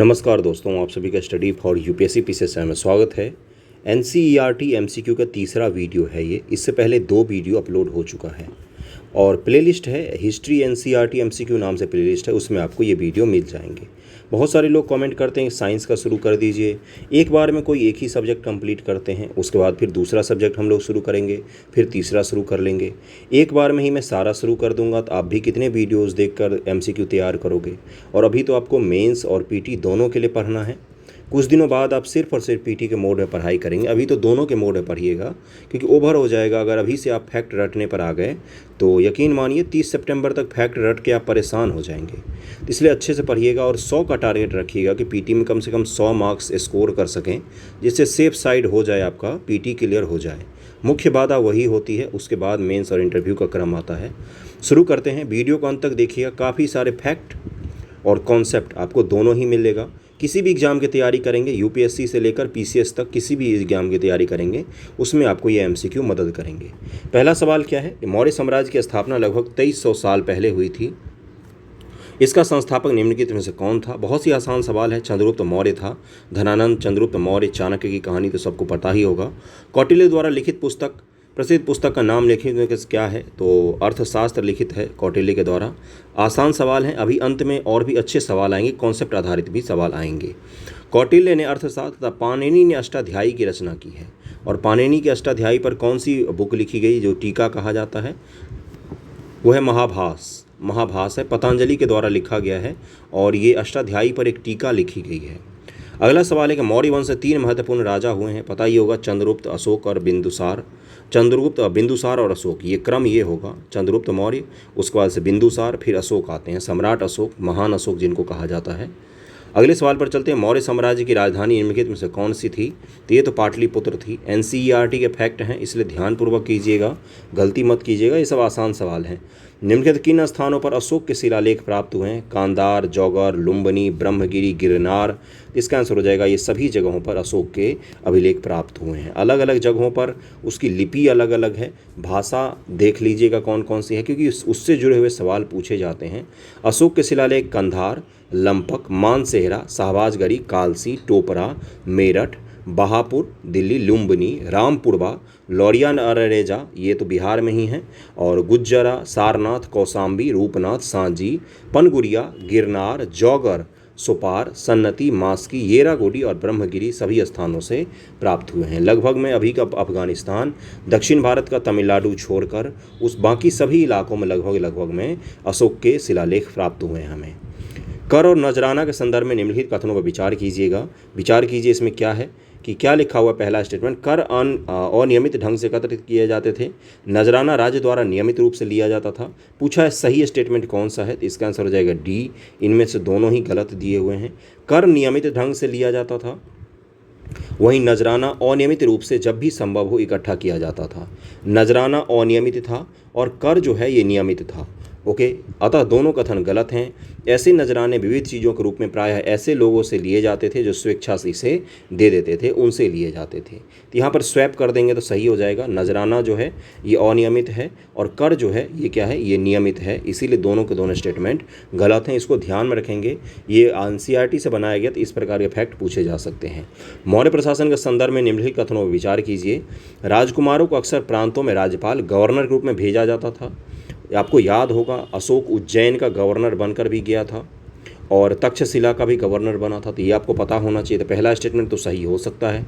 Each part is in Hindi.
नमस्कार दोस्तों, आप सभी का स्टडी फॉर यूपीएससी पीसीएस में स्वागत है। एनसीईआरटी एमसीक्यू का तीसरा वीडियो है ये। इससे पहले 2 वीडियो अपलोड हो चुका है और प्लेलिस्ट है हिस्ट्री एनसीईआरटी एमसीक्यू नाम से प्लेलिस्ट है, उसमें आपको ये वीडियो मिल जाएंगे। बहुत सारे लोग कमेंट करते हैं साइंस का शुरू कर दीजिए। एक बार में कोई एक ही सब्जेक्ट कंप्लीट करते हैं, उसके बाद फिर दूसरा सब्जेक्ट हम लोग शुरू करेंगे, फिर तीसरा शुरू कर लेंगे। एक बार में ही मैं सारा शुरू कर दूंगा तो आप भी कितने वीडियोस देखकर एमसीक्यू तैयार करोगे। और अभी तो आपको मेंस और पीटी दोनों के लिए पढ़ना है। कुछ दिनों बाद आप सिर्फ और सिर्फ पीटी के मोड में पढ़ाई करेंगे। अभी तो दोनों के मोड में पढ़िएगा क्योंकि ओवर हो जाएगा। अगर अभी से आप फैक्ट रटने पर आ गए तो यकीन मानिए 30 सितंबर तक फैक्ट रट के आप परेशान हो जाएंगे। तो इसलिए अच्छे से पढ़िएगा और 100 का टारगेट रखिएगा कि पीटी में कम से कम 100 मार्क्स स्कोर कर सकें, जिससे सेफ साइड हो जाए, आपका पीटी क्लियर हो जाए। मुख्य बाधा वही होती है, उसके बाद मेंस और इंटरव्यू का क्रम आता है। शुरू करते हैं। वीडियो को अंत तक देखिएगा। काफ़ी सारे फैक्ट और कॉन्सेप्ट आपको दोनों ही मिलेगा। किसी भी एग्ज़ाम की तैयारी करेंगे, यूपीएससी से लेकर पीसीएस तक किसी भी एग्ज़ाम की तैयारी करेंगे, उसमें आपको ये एमसीक्यू मदद करेंगे। पहला सवाल क्या है? मौर्य साम्राज्य की स्थापना लगभग 2300 साल पहले हुई थी। इसका संस्थापक निम्नलिखित में से कौन था? बहुत ही आसान सवाल है। चंद्रगुप्त मौर्य था। धनानंद, चंद्रगुप्त मौर्य, चाणक्य की कहानी तो सबको पता ही होगा। कौटिल्य द्वारा लिखित पुस्तक, प्रसिद्ध पुस्तक का नाम लिखित में क्या है? तो अर्थशास्त्र लिखित है कौटिल्य के द्वारा। आसान सवाल है। अभी अंत में और भी अच्छे सवाल आएंगे, कॉन्सेप्ट आधारित भी सवाल आएंगे। कौटिल्य ने अर्थशास्त्र तथा पाणिनि ने अष्टाध्यायी की रचना की है। और पाणिनि के अष्टाध्यायी पर कौन सी बुक लिखी गई जो टीका कहा जाता है? वो है महाभास है, पतंजलि के द्वारा लिखा गया है और ये अष्टाध्यायी पर एक टीका लिखी गई है। अगला सवाल है कि मौर्य वंश से 3 महत्वपूर्ण राजा हुए हैं। पता ही होगा, चंद्रगुप्त, अशोक और बिंदुसार। चंद्रगुप्त, बिंदुसार और अशोक, ये क्रम ये होगा। चंद्रगुप्त मौर्य, उसके बाद से बिंदुसार, फिर अशोक आते हैं। सम्राट अशोक, महान अशोक जिनको कहा जाता है। अगले सवाल पर चलते हैं। मौर्य साम्राज्य की राजधानी निम्नलिखित में से कौन सी थी? तो ये तो पाटलिपुत्र थी। एनसीईआरटी के फैक्ट हैं, इसलिए ध्यानपूर्वक कीजिएगा, गलती मत कीजिएगा। ये सब आसान सवाल हैं। निम्नलिखित किन स्थानों पर अशोक के शिलालेख प्राप्त हुए हैं? कांधार, जौगर, लुम्बिनी, ब्रह्मगिरी, गिरनार। इसका आंसर हो जाएगा ये सभी जगहों पर अशोक के अभिलेख प्राप्त हुए हैं। अलग अलग जगहों पर उसकी लिपि अलग अलग है, भाषा देख लीजिएगा कौन कौन सी है, क्योंकि उससे जुड़े हुए सवाल पूछे जाते हैं। अशोक के शिलालेख कंधार, लंपक, मानसेहरा, शाहबाजगरी, कालसी, टोपरा, मेरठ, बहापुर, दिल्ली, लुम्बिनी, रामपुरवा, लौरिया अरेजा, ये तो बिहार में ही है, और गुज्जरा, सारनाथ, कौसाम्बी, रूपनाथ, सांजी, पनगुरिया, गिरनार, जौगर, सोपार, सन्नति, मास्की, येरागोडी और ब्रह्मगिरी सभी स्थानों से प्राप्त हुए हैं। लगभग में अभी का अफगानिस्तान, दक्षिण भारत का तमिलनाडु छोड़कर उस बाकी सभी इलाकों में लगभग में अशोक के शिलालेख प्राप्त हुए हैं हमें। कर और नजराना के संदर्भ में निम्नलिखित कथनों पर विचार कीजिएगा। विचार कीजिए इसमें क्या है कि क्या लिखा हुआ? पहला स्टेटमेंट, कर अनियमित ढंग से एकत्रित किए जाते थे। नजराना राज्य द्वारा नियमित रूप से लिया जाता था। पूछा है सही स्टेटमेंट कौन सा है? तो इसका आंसर हो जाएगा डी। इनमें से दोनों ही गलत दिए हुए हैं। कर नियमित ढंग से लिया जाता था, वहीं नजराना अनियमित रूप से जब भी संभव हो इकट्ठा किया जाता था। नजराना अनियमित था और कर जो है ये नियमित था। ओके, अतः दोनों कथन गलत हैं। ऐसे नजराने विविध चीज़ों के रूप में प्रायः ऐसे लोगों से लिए जाते थे जो स्वेच्छा से इसे दे देते थे, उनसे लिए जाते थे। तो यहाँ पर स्वैप कर देंगे तो सही हो जाएगा। नजराना जो है ये अनियमित है और कर जो है ये क्या है? ये नियमित है। इसीलिए दोनों के दोनों स्टेटमेंट गलत हैं। इसको ध्यान में रखेंगे। ये एनसीईआरटी से बनाया गया तो इस प्रकार के फैक्ट पूछे जा सकते हैं। मौर्य प्रशासन के संदर्भ में निम्नलिखित कथनों पर विचार कीजिए। राजकुमारों को अक्सर प्रांतों में राज्यपाल, गवर्नर के रूप में भेजा जाता था। आपको याद होगा अशोक उज्जैन का गवर्नर बनकर भी गया था और तक्षशिला का भी गवर्नर बना था। तो ये आपको पता होना चाहिए। तो पहला स्टेटमेंट तो सही हो सकता है।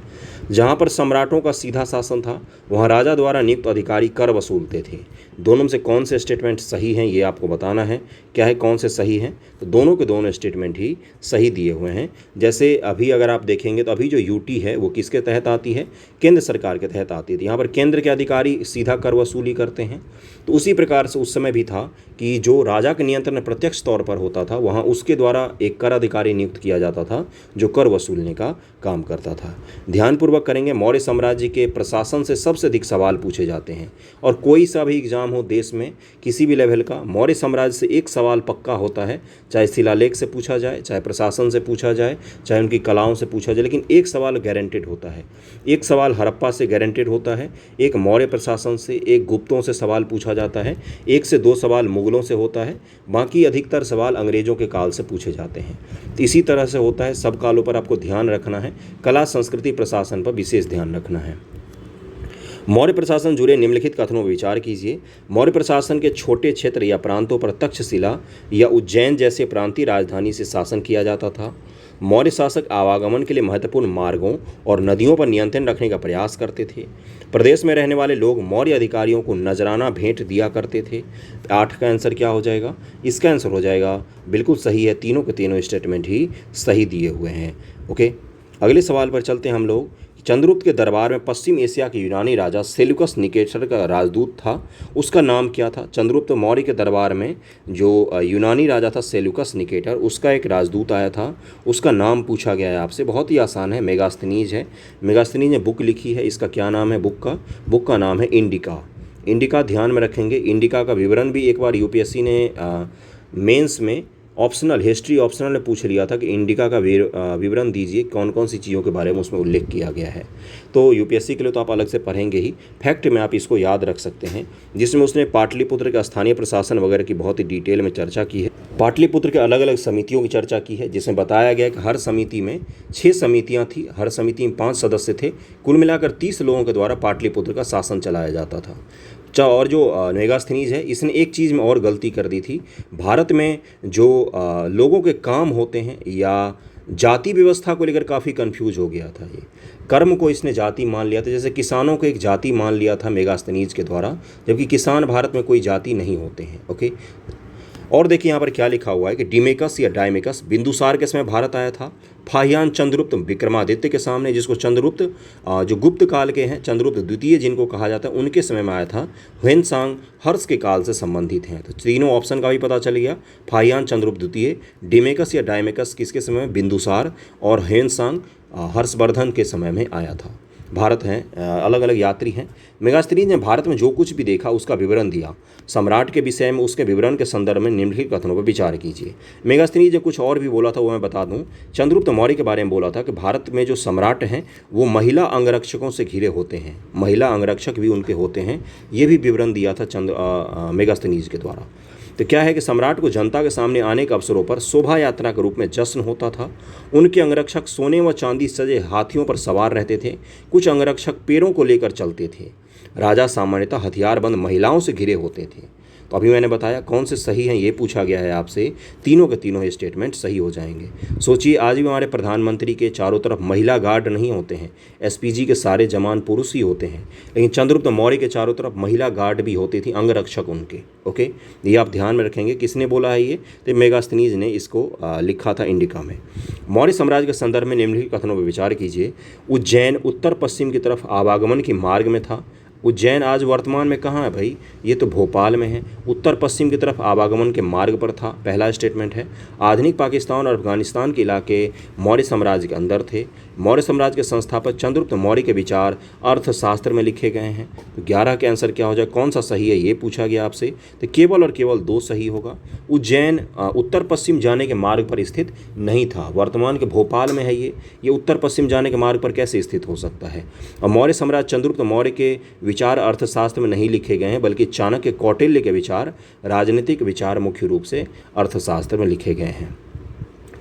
जहाँ पर सम्राटों का सीधा शासन था वहाँ राजा द्वारा नियुक्त अधिकारी कर वसूलते थे। दोनों में से कौन से स्टेटमेंट सही हैं ये आपको बताना है। क्या है कौन से सही हैं? तो दोनों के दोनों स्टेटमेंट ही सही दिए हुए हैं। जैसे अभी अगर आप देखेंगे तो अभी जो यूटी है वो किसके तहत आती है? केंद्र सरकार के तहत आती है। यहाँ पर केंद्र के अधिकारी सीधा कर वसूली करते हैं। तो उसी प्रकार से उस समय भी था कि जो राजा के नियंत्रण प्रत्यक्ष तौर पर होता था वहाँ उसके द्वारा एक कर अधिकारी नियुक्त किया जाता था जो कर वसूलने का काम करता था। ध्यानपूर्वक करेंगे। मौर्य साम्राज्य के प्रशासन से सबसे अधिक सवाल पूछे जाते हैं और कोई सा भी एग्जाम हो देश में किसी भी लेवल का, मौर्य साम्राज्य से एक सवाल पक्का होता है। चाहे शिलालेख से पूछा जाए, चाहे प्रशासन से पूछा जाए, चाहे उनकी कलाओं से पूछा जाए, लेकिन एक सवाल गारंटेड होता है। एक सवाल हड़प्पा से गारंटेड होता है, एक मौर्य प्रशासन से, एक गुप्तों से सवाल पूछा जाता है, 1 से 2 सवाल मुगलों से होता है, बाकी अधिकतर सवाल अंग्रेजों के काल से पूछा पूछे जाते हैं। तो इसी तरह से होता है, सब कालों पर आपको ध्यान रखना है, कला संस्कृति प्रशासन पर विशेष ध्यान रखना है। मौर्य प्रशासन जुड़े निम्नलिखित कथनों पर विचार कीजिए। मौर्य प्रशासन के छोटे क्षेत्र या प्रांतों पर तक्षशिला या उज्जैन जैसे प्रांतीय राजधानी से शासन किया जाता था। मौर्य शासक आवागमन के लिए महत्वपूर्ण मार्गों और नदियों पर नियंत्रण रखने का प्रयास करते थे। प्रदेश में रहने वाले लोग मौर्य अधिकारियों को नजराना भेंट दिया करते थे। 8 का आंसर क्या हो जाएगा? इसका आंसर हो जाएगा बिल्कुल सही है, तीनों के तीनों स्टेटमेंट ही सही दिए हुए हैं। ओके, अगले सवाल पर चलते हैं हम लोग। चंद्रगुप्त के दरबार में पश्चिम एशिया के यूनानी राजा सेल्यूकस निकेटर का राजदूत था, उसका नाम क्या था? चंद्रगुप्त मौर्य के दरबार में जो यूनानी राजा था सेल्यूकस निकेटर, उसका एक राजदूत आया था, उसका नाम पूछा गया है आपसे। बहुत ही आसान है, मेगास्थनीज है। मेगास्थनीज ने बुक लिखी है, इसका क्या नाम है बुक का नाम है इंडिका। इंडिका ध्यान में रखेंगे। इंडिका का विवरण भी एक बार यूपीएससी ने मेंस में ऑप्शनल हिस्ट्री ऑप्शनल में पूछ लिया था कि इंडिका का विवरण दीजिए, कौन कौन सी चीज़ों के बारे में उसमें उल्लेख किया गया है। तो यूपीएससी के लिए तो आप अलग से पढ़ेंगे ही, फैक्ट में आप इसको याद रख सकते हैं, जिसमें उसने पाटलिपुत्र का स्थानीय प्रशासन वगैरह की बहुत ही डिटेल में चर्चा की है। पाटलिपुत्र के अलग अलग समितियों की चर्चा की है, जिसमें बताया गया कि हर समिति में 6 समितियाँ थी, हर समिति में 5 सदस्य थे, कुल मिलाकर 30 लोगों के द्वारा पाटलिपुत्र का शासन चलाया जाता था। और जो मेगास्थनीज है, इसने एक चीज़ में और गलती कर दी थी। भारत में जो लोगों के काम होते हैं या जाति व्यवस्था को लेकर काफ़ी कंफ्यूज हो गया था। ये कर्म को इसने जाति मान लिया था, जैसे किसानों को एक जाति मान लिया था मेगास्थनीज के द्वारा, जबकि किसान भारत में कोई जाति नहीं होते हैं। ओके, और देखिए यहाँ पर क्या लिखा हुआ है कि डिमेकस या डायमेकस बिंदुसार के समय भारत आया था। फाहियान चंद्रगुप्त विक्रमादित्य के सामने, जिसको चंद्रगुप्त जो गुप्त काल के हैं, चंद्रगुप्त द्वितीय जिनको कहा जाता है, उनके समय में आया था। ह्वेनसांग हर्ष के काल से संबंधित हैं। तो तीनों ऑप्शन का भी पता चल गया। फाहियान चंद्रगुप्त द्वितीय, डिमेकस या डायमेकस किसके समय में? बिंदुसार, और ह्वेनसांग हर्षवर्धन के समय में आया था। भारत हैं, अलग अलग यात्री हैं। मेगास्थनीज ने भारत में जो कुछ भी देखा उसका विवरण दिया। सम्राट के विषय में उसके विवरण के संदर्भ में निम्नलिखित कथनों पर विचार कीजिए। मेगास्थनीज ने कुछ और भी बोला था, वो मैं बता दूं। चंद्रगुप्त मौर्य के बारे में बोला था कि भारत में जो सम्राट हैं वो महिला अंगरक्षकों से घिरे होते हैं, महिला अंगरक्षक भी उनके होते हैं, ये भी विवरण दिया था मेगास्थनीज के द्वारा। तो क्या है कि सम्राट को जनता के सामने आने के अवसरों पर शोभा यात्रा के रूप में जश्न होता था। उनके अंगरक्षक सोने व चांदी सजे हाथियों पर सवार रहते थे। कुछ अंगरक्षक पैरों को लेकर चलते थे। राजा सामान्यतः हथियारबंद महिलाओं से घिरे होते थे। तो अभी मैंने बताया कौन से सही हैं, ये पूछा गया है आपसे। तीनों के तीनों स्टेटमेंट सही हो जाएंगे। सोचिए, आज भी हमारे प्रधानमंत्री के चारों तरफ महिला गार्ड नहीं होते हैं, एसपीजी के सारे जवान पुरुष ही होते हैं, लेकिन चंद्रगुप्त मौर्य के चारों तरफ महिला गार्ड भी होती थी, अंगरक्षक उनके। ओके, ये आप ध्यान में रखेंगे। किसने बोला है ये? तो मेगास्थनीज ने इसको लिखा था इंडिका में। मौर्य साम्राज्य के संदर्भ में निम्नलिखित कथनों पर विचार कीजिए। उज्जैन उत्तर पश्चिम की तरफ आवागमन के मार्ग में था। उज्जैन आज वर्तमान में कहाँ है भाई? ये तो भोपाल में है। उत्तर पश्चिम की तरफ आवागमन के मार्ग पर था, पहला स्टेटमेंट है। आधुनिक पाकिस्तान और अफगानिस्तान के इलाके मौर्य साम्राज्य के अंदर थे। मौर्य साम्राज्य के संस्थापक चंद्रगुप्त मौर्य के विचार अर्थशास्त्र में लिखे गए हैं। तो 11 के आंसर क्या हो जाए? कौन सा सही है ये पूछा गया आपसे। तो केवल और केवल 2 सही होगा। उज्जैन उत्तर पश्चिम जाने के मार्ग पर स्थित नहीं था, वर्तमान के भोपाल में है। ये उत्तर पश्चिम जाने के मार्ग पर कैसे स्थित हो सकता है? और मौर्य सम्राट चंद्रगुप्त मौर्य के विचार अर्थशास्त्र में नहीं लिखे गए हैं, बल्कि चाणक्य कौटिल्य के विचार, राजनीतिक विचार मुख्य रूप से अर्थशास्त्र में लिखे गए हैं।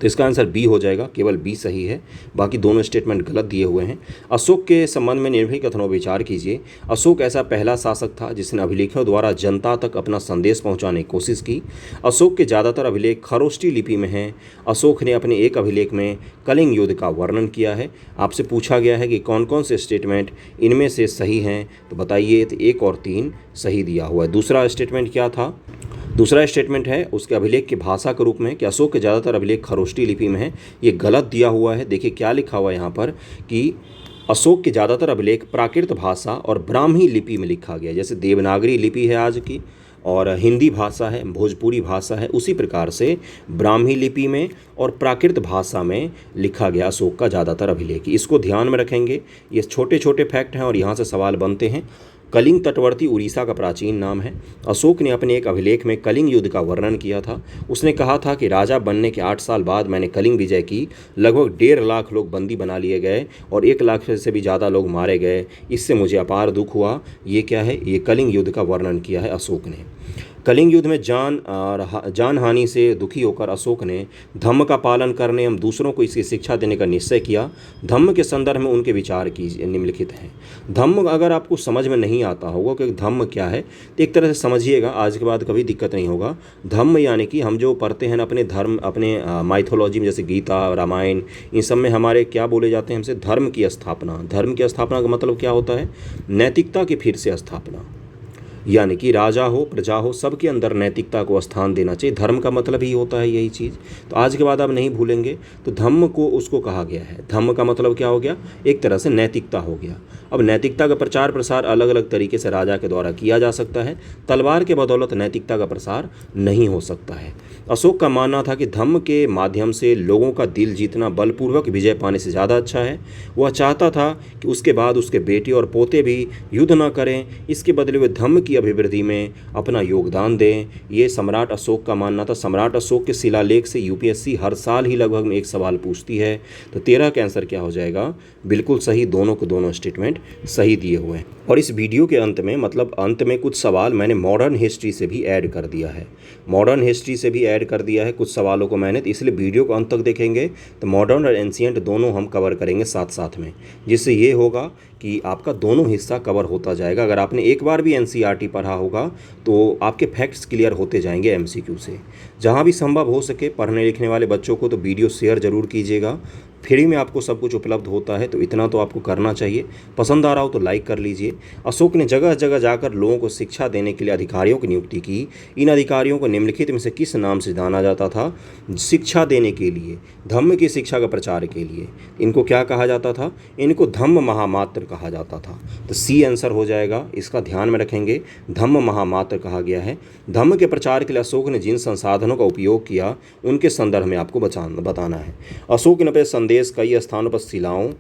तो इसका आंसर बी हो जाएगा, केवल बी सही है, बाकी दोनों स्टेटमेंट गलत दिए हुए हैं। अशोक के संबंध में निम्नलिखित कथनों पर विचार कीजिए। अशोक ऐसा पहला शासक था जिसने अभिलेखों द्वारा जनता तक अपना संदेश पहुंचाने की कोशिश की। अशोक के ज़्यादातर अभिलेख खरोष्टी लिपि में हैं। अशोक ने अपने एक अभिलेख में कलिंग युद्ध का वर्णन किया है। आपसे पूछा गया है कि कौन कौन से स्टेटमेंट इनमें से सही हैं, तो बताइए। तो 1 और 3 सही दिया हुआ है। दूसरा स्टेटमेंट क्या था? दूसरा स्टेटमेंट है उसके अभिलेख की भाषा के रूप में कि अशोक के ज़्यादातर अभिलेख खरोष्टी लिपि में है, ये गलत दिया हुआ है। देखिए क्या लिखा हुआ है यहाँ पर कि अशोक के ज़्यादातर अभिलेख प्राकृत भाषा और ब्राह्मी लिपि में लिखा गया। जैसे देवनागरी लिपि है आज की, और हिंदी भाषा है, भोजपुरी भाषा है, उसी प्रकार से ब्राह्मी लिपि में और प्राकृत भाषा में लिखा गया अशोक का ज़्यादातर अभिलेख। इसको ध्यान में रखेंगे। ये छोटे छोटे फैक्ट हैं और यहाँ से सवाल बनते हैं। कलिंग तटवर्ती उड़ीसा का प्राचीन नाम है। अशोक ने अपने एक अभिलेख में कलिंग युद्ध का वर्णन किया था। उसने कहा था कि राजा बनने के 8 साल बाद मैंने कलिंग विजय की। लगभग 1.5 लाख लोग बंदी बना लिए गए और 1 लाख से भी ज़्यादा लोग मारे गए। इससे मुझे अपार दुख हुआ। ये क्या है? ये कलिंग युद्ध का वर्णन किया है अशोक ने। कलिंग युद्ध में जान हानि से दुखी होकर अशोक ने धम्म का पालन करने एवं दूसरों को इसकी शिक्षा देने का निश्चय किया। धम्म के संदर्भ में उनके विचार की निम्नलिखित हैं। धम्म अगर आपको समझ में नहीं आता होगा कि धम्म क्या है तो एक तरह से समझिएगा, आज के बाद कभी दिक्कत नहीं होगा। धम्म यानी कि हम जो पढ़ते हैं ना अपने धर्म, अपने माइथोलॉजी में, जैसे गीता, रामायण, इन सब में हमारे क्या बोले जाते हैं हमसे, धर्म की स्थापना। धर्म की स्थापना का मतलब क्या होता है? नैतिकता की फिर से स्थापना, यानी कि राजा हो प्रजा हो सबके अंदर नैतिकता को स्थान देना चाहिए। धर्म का मतलब ही होता है यही चीज़। तो आज के बाद आप नहीं भूलेंगे। तो धम्म को उसको कहा गया है। धम्म का मतलब क्या हो गया? एक तरह से नैतिकता हो गया। अब नैतिकता का प्रचार प्रसार अलग अलग तरीके से राजा के द्वारा किया जा सकता है। तलवार के बदौलत नैतिकता का प्रसार नहीं हो सकता है। अशोक का मानना था कि धम्म के माध्यम से लोगों का दिल जीतना बलपूर्वक विजय पाने से ज़्यादा अच्छा है। वह चाहता था कि उसके बाद उसके बेटे और पोते भी युद्ध न करें, इसके बदले वे धम्म की अभिवृद्धि में अपना योगदान दें। ये सम्राट अशोक का मानना था। सम्राट अशोक के शिलालेख से यूपीएससी हर साल ही लगभग में एक सवाल पूछती है। तो 13 का आंसर क्या हो जाएगा? बिल्कुल सही, दोनों के दोनों स्टेटमेंट सही दिए हुए हैं। और इस वीडियो के अंत में, मतलब अंत में, कुछ सवाल मैंने मॉडर्न हिस्ट्री से भी ऐड कर दिया है। मॉडर्न हिस्ट्री से भी ऐड कर दिया है कुछ सवालों को मैंने, तो इसलिए वीडियो को अंत तक देखेंगे तो मॉडर्न और एंशिएंट दोनों हम कवर करेंगे साथ साथ में, जिससे ये होगा कि आपका दोनों हिस्सा कवर होता जाएगा। अगर आपने एक बार भी एनसीईआरटी पढ़ा होगा तो आपके फैक्ट्स क्लियर होते जाएंगे एमसीक्यू से। जहाँ भी संभव हो सके पढ़ने लिखने वाले बच्चों को तो वीडियो शेयर ज़रूर कीजिएगा। फ्री में आपको सब कुछ उपलब्ध होता है, तो इतना तो आपको करना चाहिए। पसंद आ रहा हो तो लाइक कर लीजिए। अशोक ने जगह जगह जाकर लोगों को शिक्षा देने के लिए अधिकारियों की नियुक्ति की। इन अधिकारियों को निम्नलिखित में से किस नाम से जाना जाता था? शिक्षा देने के लिए, धम्म की शिक्षा का प्रचार के लिए इनको क्या कहा जाता था? इनको धम्म महामात्र कहा जाता था। तो सी आंसर हो जाएगा, इसका ध्यान में रखेंगे। धम्म महामात्र कहा गया है। धम्म के प्रचार के लिए अशोक ने जिन संसाधनों का उपयोग किया उनके संदर्भ में आपको बताना है। अशोक ने अपने संदेश कई स्थानों पर शिलाओं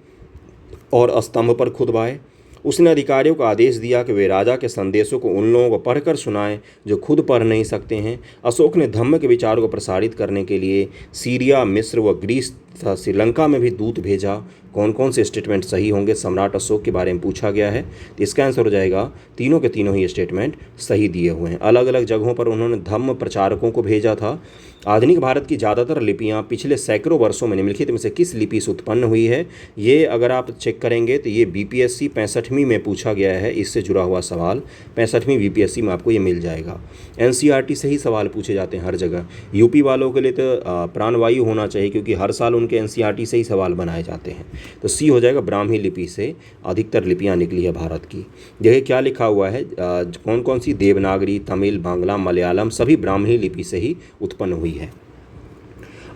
और स्तंभ पर खुदवाए। उसने अधिकारियों को आदेश दिया कि वे राजा के संदेशों को उन लोगों को पढ़कर सुनाएं जो खुद पढ़ नहीं सकते हैं। अशोक ने धम्म के विचारों को प्रसारित करने के लिए सीरिया, मिस्र व ग्रीस तथा श्रीलंका में भी दूत भेजा। कौन कौन से स्टेटमेंट सही होंगे? सम्राट अशोक के बारे में पूछा गया है, तो इसका आंसर हो जाएगा तीनों के तीनों ही स्टेटमेंट सही दिए हुए हैं। अलग अलग जगहों पर उन्होंने धम्म प्रचारकों को भेजा था। आधुनिक भारत की ज़्यादातर लिपियाँ पिछले सैकड़ों वर्षों में निम्नलिखित में से किस लिपि से उत्पन्न हुई है? ये अगर आप चेक करेंगे तो ये बीपीएससी 65वीं में पूछा गया है। इससे जुड़ा हुआ सवाल 65वीं बीपीएससी में आपको ये मिल जाएगा। एनसीईआरटी से ही सवाल पूछे जाते हैं हर जगह। यूपी वालों के लिए तो प्राणवायु होना चाहिए, क्योंकि हर साल उनके एनसीईआरटी से ही सवाल बनाए जाते हैं। तो सी हो जाएगा, ब्राह्मी लिपि से अधिकतर लिपियाँ निकली है भारत की। देखिए क्या लिखा हुआ है, कौन कौन सी? देवनागरी, तमिल, बांग्ला, मलयालम सभी ब्राह्मी लिपि से ही उत्पन्न हुई है।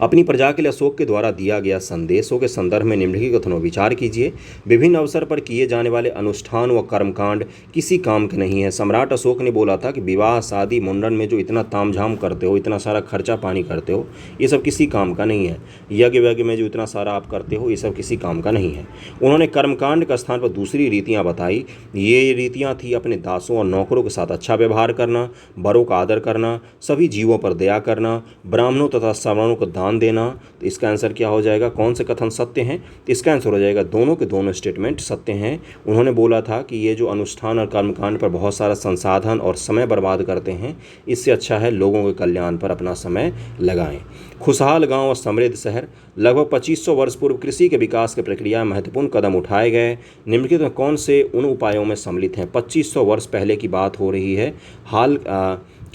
अपनी प्रजा के लिए अशोक के द्वारा दिया गया संदेशों के संदर्भ में निम्नलिखित कथनों विचार कीजिए। विभिन्न अवसर पर किए जाने वाले अनुष्ठान व कर्मकांड किसी काम के नहीं है। सम्राट अशोक ने बोला था कि विवाह, शादी, मुंडन में जो इतना तामझाम करते हो, इतना सारा खर्चा पानी करते हो, ये सब किसी काम का नहीं है। यज्ञ वज्ञ में जो इतना सारा आप करते हो, ये सब किसी काम का नहीं है। उन्होंने कर्मकांड का स्थान पर दूसरी रीतियाँ बताई। ये रीतियाँ थी अपने दासों और नौकरों के साथ अच्छा व्यवहार करना, बड़ों का आदर करना, सभी जीवों पर दया करना, ब्राह्मणों तथा सवर्णों को दान देना। तो इसका आंसर क्या हो जाएगा? कौन से कथन सत्य हैं? तो इसका आंसर हो जाएगा दोनों के दोनों स्टेटमेंट सत्य हैं। उन्होंने बोला था कि ये जो अनुष्ठान और कर्मकांड पर बहुत सारा संसाधन और समय बर्बाद करते हैं, इससे अच्छा है लोगों के कल्याण पर अपना समय लगाएं। खुशहाल गांव और समृद्ध शहर। लगभग 2500 वर्ष पूर्व कृषि के विकास की प्रक्रिया में महत्वपूर्ण कदम उठाए गए। निम्नलिखित में कौन से उन उपायों में सम्मिलित हैं? 2500 वर्ष पहले की बात हो रही है।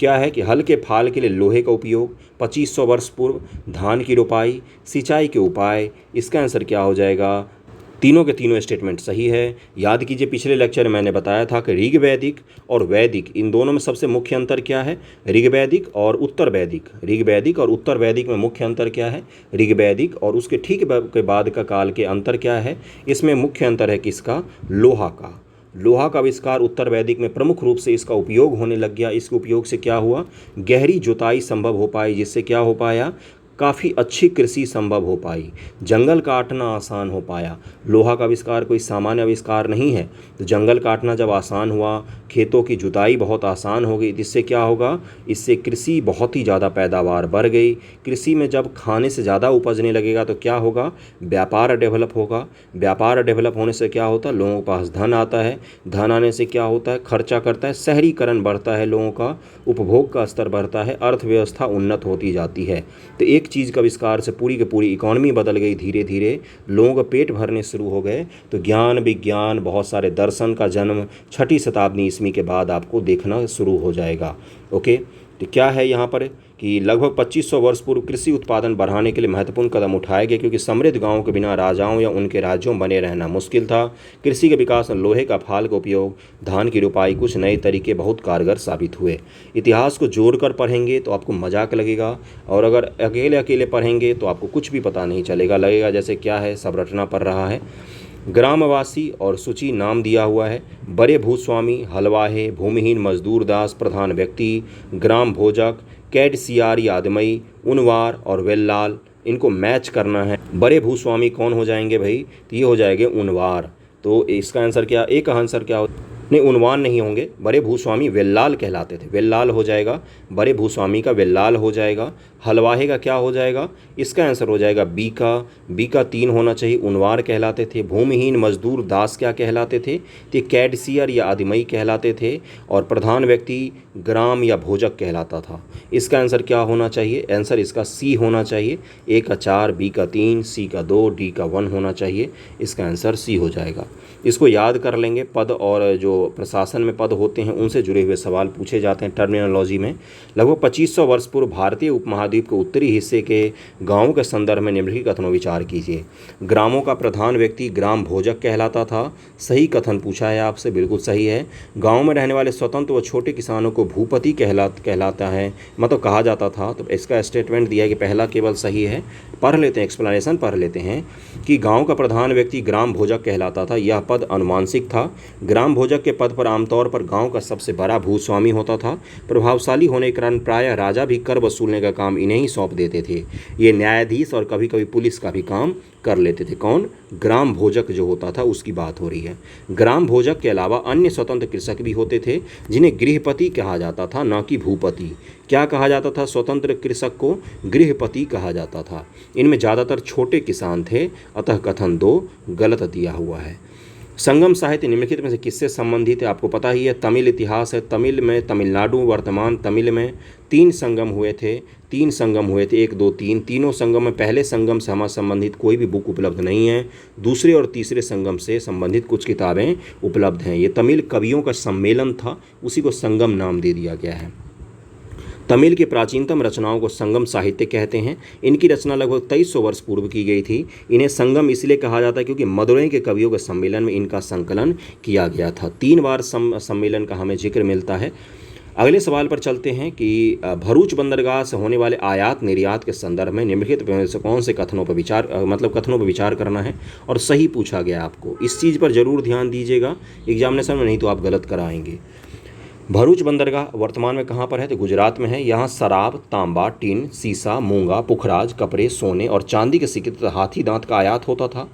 क्या है कि हल के फाल के लिए लोहे का उपयोग, 2500 वर्ष पूर्व धान की रोपाई, सिंचाई के उपाय। इसका आंसर क्या हो जाएगा? तीनों के तीनों स्टेटमेंट सही है। याद कीजिए पिछले लेक्चर में मैंने बताया था कि ऋग्वैदिक और वैदिक, इन दोनों में सबसे मुख्य अंतर क्या है? ऋग्वैदिक और उत्तर वैदिक। ऋग्वैदिक और उत्तर वैदिक में मुख्य अंतर क्या है? ऋग्वैदिक और उसके ठीक के बाद का काल के अंतर क्या है? इसमें मुख्य अंतर है किसका? लोहा का। लोहा का आविष्कार उत्तर वैदिक में प्रमुख रूप से इसका उपयोग होने लग गया। इसके उपयोग से क्या हुआ? गहरी जुताई संभव हो पाई, जिससे क्या हो पाया? काफ़ी अच्छी कृषि संभव हो पाई, जंगल काटना आसान हो पाया। लोहा का आविष्कार कोई सामान्य आविष्कार नहीं है, तो जंगल काटना जब आसान हुआ, खेतों की जुताई बहुत आसान हो गई, जिससे क्या होगा, इससे कृषि बहुत ही ज़्यादा पैदावार बढ़ गई। कृषि में जब खाने से ज़्यादा उपजने लगेगा तो क्या होगा, व्यापार डेवलप होगा। व्यापार डेवलप होने से क्या होता है, लोगों के पास धन आता है, धन आने से क्या होता है, खर्चा करता है, शहरीकरण बढ़ता है, लोगों का उपभोग का स्तर बढ़ता है, अर्थव्यवस्था उन्नत होती जाती है। तो एक चीज़ का आविष्कार से पूरी की पूरी इकॉनमी बदल गई, धीरे धीरे लोगों का पेट भरने शुरू हो गए। तो ज्ञान विज्ञान, बहुत सारे दर्शन का जन्म 6ठी शताब्दी ईस्वी के बाद आपको देखना शुरू हो जाएगा। ओके, तो क्या है यहाँ पर कि लगभग 2500 वर्ष पूर्व कृषि उत्पादन बढ़ाने के लिए महत्वपूर्ण कदम उठाए गए, क्योंकि समृद्ध गांवों के बिना राजाओं या उनके राज्यों में बने रहना मुश्किल था। कृषि के विकास में लोहे का फाल का उपयोग, धान की रोपाई, कुछ नए तरीके बहुत कारगर साबित हुए। इतिहास को जोड़कर पढ़ेंगे तो आपको मजाक लगेगा, और अगर अकेले अकेले पढ़ेंगे तो आपको कुछ भी पता नहीं चलेगा, लगेगा जैसे क्या है, सब रटना पड़ रहा है। ग्रामवासी और सूची नाम दिया हुआ है। बड़े भूस्वामी, हलवाहे, भूमिहीन मजदूर दास, प्रधान व्यक्ति, ग्राम भोजक, कैडसियार या आदमई, उनवार और वेल्लाल, इनको मैच करना है। बड़े भूस्वामी कौन हो जाएंगे भाई, तो ये हो जाएंगे उनवार। तो इसका आंसर क्या, एक आंसर क्या हो, नहीं उनवान नहीं होंगे, बड़े भूस्वामी वेल्लाल कहलाते थे, वेल्लाल हो जाएगा, बड़े भूस्वामी का वेल्लाल हो जाएगा। हलवाहे का क्या हो जाएगा, इसका आंसर हो जाएगा बीका 3 होना चाहिए, उनवार कहलाते थे। भूमिहीन मजदूर दास क्या कहलाते थे, तो कैडसियर या आदिमई कहलाते थे। और प्रधान व्यक्ति ग्राम या भोजक कहलाता था। इसका आंसर क्या होना चाहिए, आंसर इसका सी होना चाहिए। ए का 4, बी का 3, सी का 2, डी का 1 होना चाहिए। इसका आंसर सी हो जाएगा। इसको याद कर लेंगे। पद और जो प्रशासन में पद होते हैं उनसे जुड़े हुए सवाल पूछे जाते हैं टर्मिनोलॉजी में। लगभग 2500 वर्ष पूर्व भारतीय उपमहाद्वीप के उत्तरी हिस्से के गांवों के संदर्भ में निम्नलिखित कथनों विचार कीजिए। ग्रामों का प्रधान व्यक्ति ग्राम भोजक कहलाता था, सही कथन पूछा है आपसे, बिल्कुल सही है। गाँव में रहने वाले स्वतंत्र व छोटे किसानों को भूपति कहलाता है, मतलब कहा जाता था। तो इसका स्टेटमेंट दिया है कि पहला केवल सही है। पढ़ लेते हैं, एक्सप्लेनेशन पढ़ लेते हैं कि गांव का प्रधान व्यक्ति ग्राम भोजक कहलाता था। यह पद अनुमानसिक था। ग्राम भोजक के पद पर आमतौर पर गांव का सबसे बड़ा भूस्वामी होता था। प्रभावशाली होने के कारण प्रायः राजा भी कर वसूलने का काम इन्हें ही सौंप देते थे। ये न्यायाधीश और कभी कभी पुलिस का भी काम कर लेते थे। कौन, ग्राम भोजक जो होता था उसकी बात हो रही है। ग्राम भोजक के अलावा अन्य स्वतंत्र कृषक भी होते थे जिन्हें गृहपति कहा जाता था, न कि भूपति। क्या कहा जाता था, स्वतंत्र कृषक को गृहपति कहा जाता था। इनमें ज़्यादातर छोटे किसान थे, अतः कथन 2 गलत दिया हुआ है। संगम साहित्य निम्नलिखित में से किससे संबंधित है, आपको पता ही है, तमिल इतिहास है। तमिल में, तमिलनाडु वर्तमान तमिल में 3 संगम हुए थे, 1, 2, 3। तीनों संगम में पहले संगम से हमारा संबंधित कोई भी बुक उपलब्ध नहीं है। दूसरे और तीसरे संगम से संबंधित कुछ किताबें उपलब्ध हैं। ये तमिल कवियों का सम्मेलन था, उसी को संगम नाम दे दिया गया है। तमिल की प्राचीनतम रचनाओं को संगम साहित्य कहते हैं। इनकी रचना लगभग 2300 वर्ष पूर्व की गई थी। इन्हें संगम इसलिए कहा जाता है क्योंकि मदुरई के कवियों के सम्मेलन में इनका संकलन किया गया था। 3 बार सम्मेलन का हमें जिक्र मिलता है। अगले सवाल पर चलते हैं कि भरूच बंदरगाह से होने वाले आयात निर्यात के संदर्भ में निम्नलिखित में से कौन से कथनों पर विचार करना है और सही पूछा गया आपको। इस चीज़ पर जरूर ध्यान दीजिएगा एग्जामिनेशन में, नहीं तो आप गलत कराएंगे। भरूच बंदरगाह वर्तमान में कहाँ पर है, तो गुजरात में है। यहाँ शराब, तांबा, टिन, सीसा, मूंगा, पुखराज, कपड़े, सोने और चांदी के सिक्के तथा हाथी दांत का आयात होता था।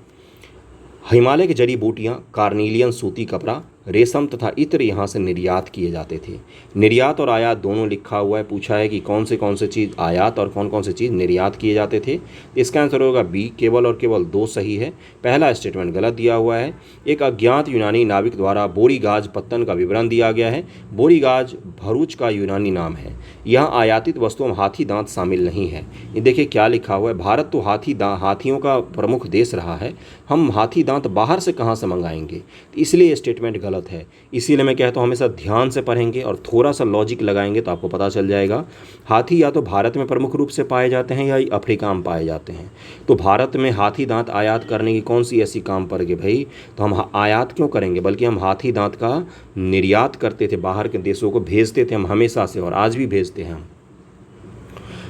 हिमालय की जड़ी बूटियाँ, कार्निलियन सूती कपड़ा, रेशम तथा इत्र यहाँ से निर्यात किए जाते थे। निर्यात और आयात दोनों लिखा हुआ है। पूछा है कि कौन से चीज़ आयात और कौन से चीज़ निर्यात किए जाते थे। इसका आंसर होगा बी, केवल और केवल 2 सही है। पहला स्टेटमेंट गलत दिया हुआ है। एक अज्ञात यूनानी नाविक द्वारा बोरीगाज पत्तन का विवरण दिया गया है। बोरीगाज भरूच का यूनानी नाम है। यहाँ आयातित वस्तुओं में हाथी दांत शामिल नहीं है। ये देखिए क्या लिखा हुआ है, भारत तो हाथियों का प्रमुख देश रहा है, हम हाथी दांत बाहर से कहाँ से मंगाएंगे, इसलिए ये स्टेटमेंट गलत है। इसीलिए मैं कहता हूँ हमेशा ध्यान से पढ़ेंगे और थोड़ा सा लॉजिक लगाएंगे तो आपको पता चल जाएगा। हाथी या तो भारत में प्रमुख रूप से पाए जाते हैं या अफ्रीका में पाए जाते हैं। तो भारत में हाथी दांत आयात करने की कौन सी ऐसी काम पड़ गई भाई, तो हम आयात क्यों करेंगे, बल्कि हम हाथी दांत का निर्यात करते थे, बाहर के देशों को भेजते थे हम हमेशा से, और आज भी भेजते हैं हम।